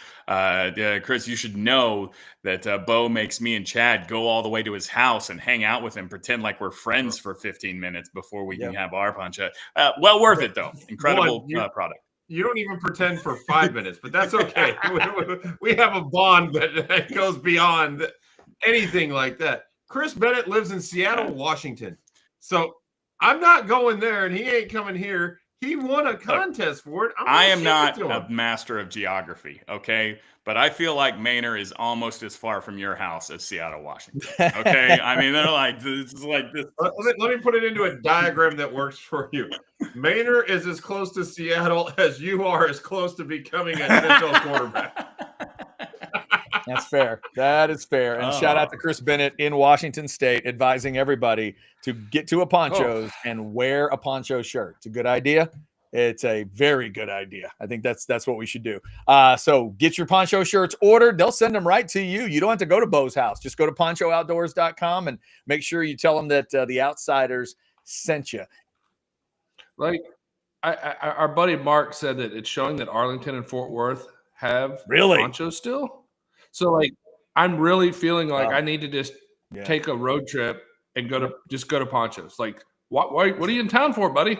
Chris, you should know that Bo makes me and Chad go all the way to his house and hang out with him, pretend like we're friends for 15 minutes before we can have our poncho. Well worth it, though. Incredible product. You don't even pretend for 5 minutes, but that's okay. We have a bond that goes beyond anything like that. Chris Bennett lives in Seattle, Washington. So I'm not going there, and he ain't coming here. He won a contest for it. I am not a master of geography, okay? But I feel like Manor is almost as far from your house as Seattle, Washington. Okay? I mean, they're like, this is like this. Let me put it into a diagram that works for you. Manor is as close to Seattle as you are as close to becoming an NFL quarterback. That's fair. That is fair. And shout out to Chris Bennett in Washington State advising everybody to get to a Ponchos and wear a Poncho shirt. It's a good idea. It's a very good idea. I think that's what we should do. So get your Poncho shirts ordered. They'll send them right to you. You don't have to go to Bo's house. Just go to ponchooutdoors.com and make sure you tell them that the Outsiders sent you. Like our buddy Mark said that it's showing that Arlington and Fort Worth have Ponchos still. So like, I'm really feeling like I need to just take a road trip and go to Ponchos. Like, what are you in town for, buddy?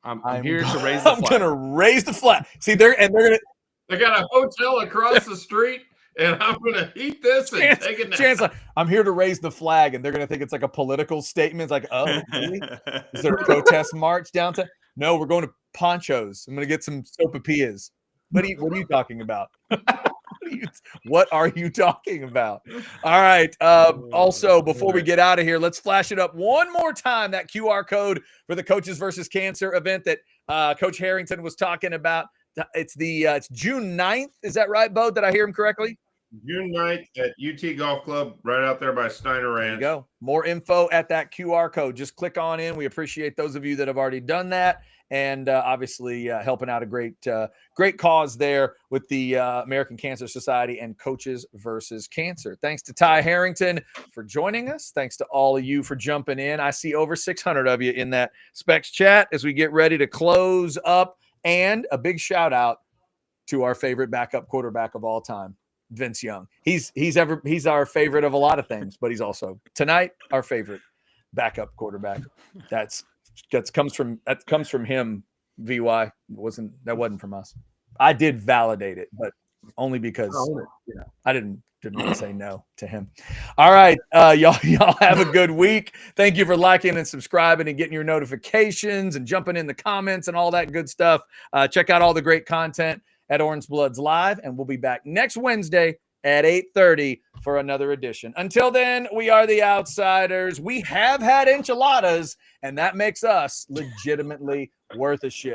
I'm here to raise the flag. I'm gonna raise the flag. See, they got a hotel across the street, and I'm gonna eat this and take it. Chance, like, I'm here to raise the flag, and they're gonna think it's like a political statement. It's like, oh, really? Is there a protest march downtown? No, we're going to Ponchos. I'm gonna get some sopapillas. What are you talking about? What are you talking about? All right. Also, before we get out of here, let's flash it up one more time. That QR code for the Coaches versus Cancer event that Coach Harrington was talking about. It's June 9th. Is that right, Bo? Did I hear him correctly? June 9th at UT Golf Club, right out there by Steiner Ranch. There you go. More info at that QR code. Just click on in. We appreciate those of you that have already done that. And obviously helping out a great cause there with the American Cancer Society and Coaches versus Cancer. Thanks to Ty Harrington for joining us. Thanks to all of you for jumping in. I see over 600 of you in that Specs chat as we get ready to close up. And a big shout out to our favorite backup quarterback of all time, Vince Young. He's our favorite of a lot of things, but he's also tonight our favorite backup quarterback. That comes from him. VY that wasn't from us. I did validate it, but only because I didn't want to say no to him. All right, y'all have a good week. Thank you for liking and subscribing and getting your notifications and jumping in the comments and all that good stuff. Check out all the great content at Orange Bloods Live, and we'll be back next Wednesday at 8:30 for another edition. Until then, we are the Outsiders. We have had enchiladas, and that makes us legitimately worth a shit.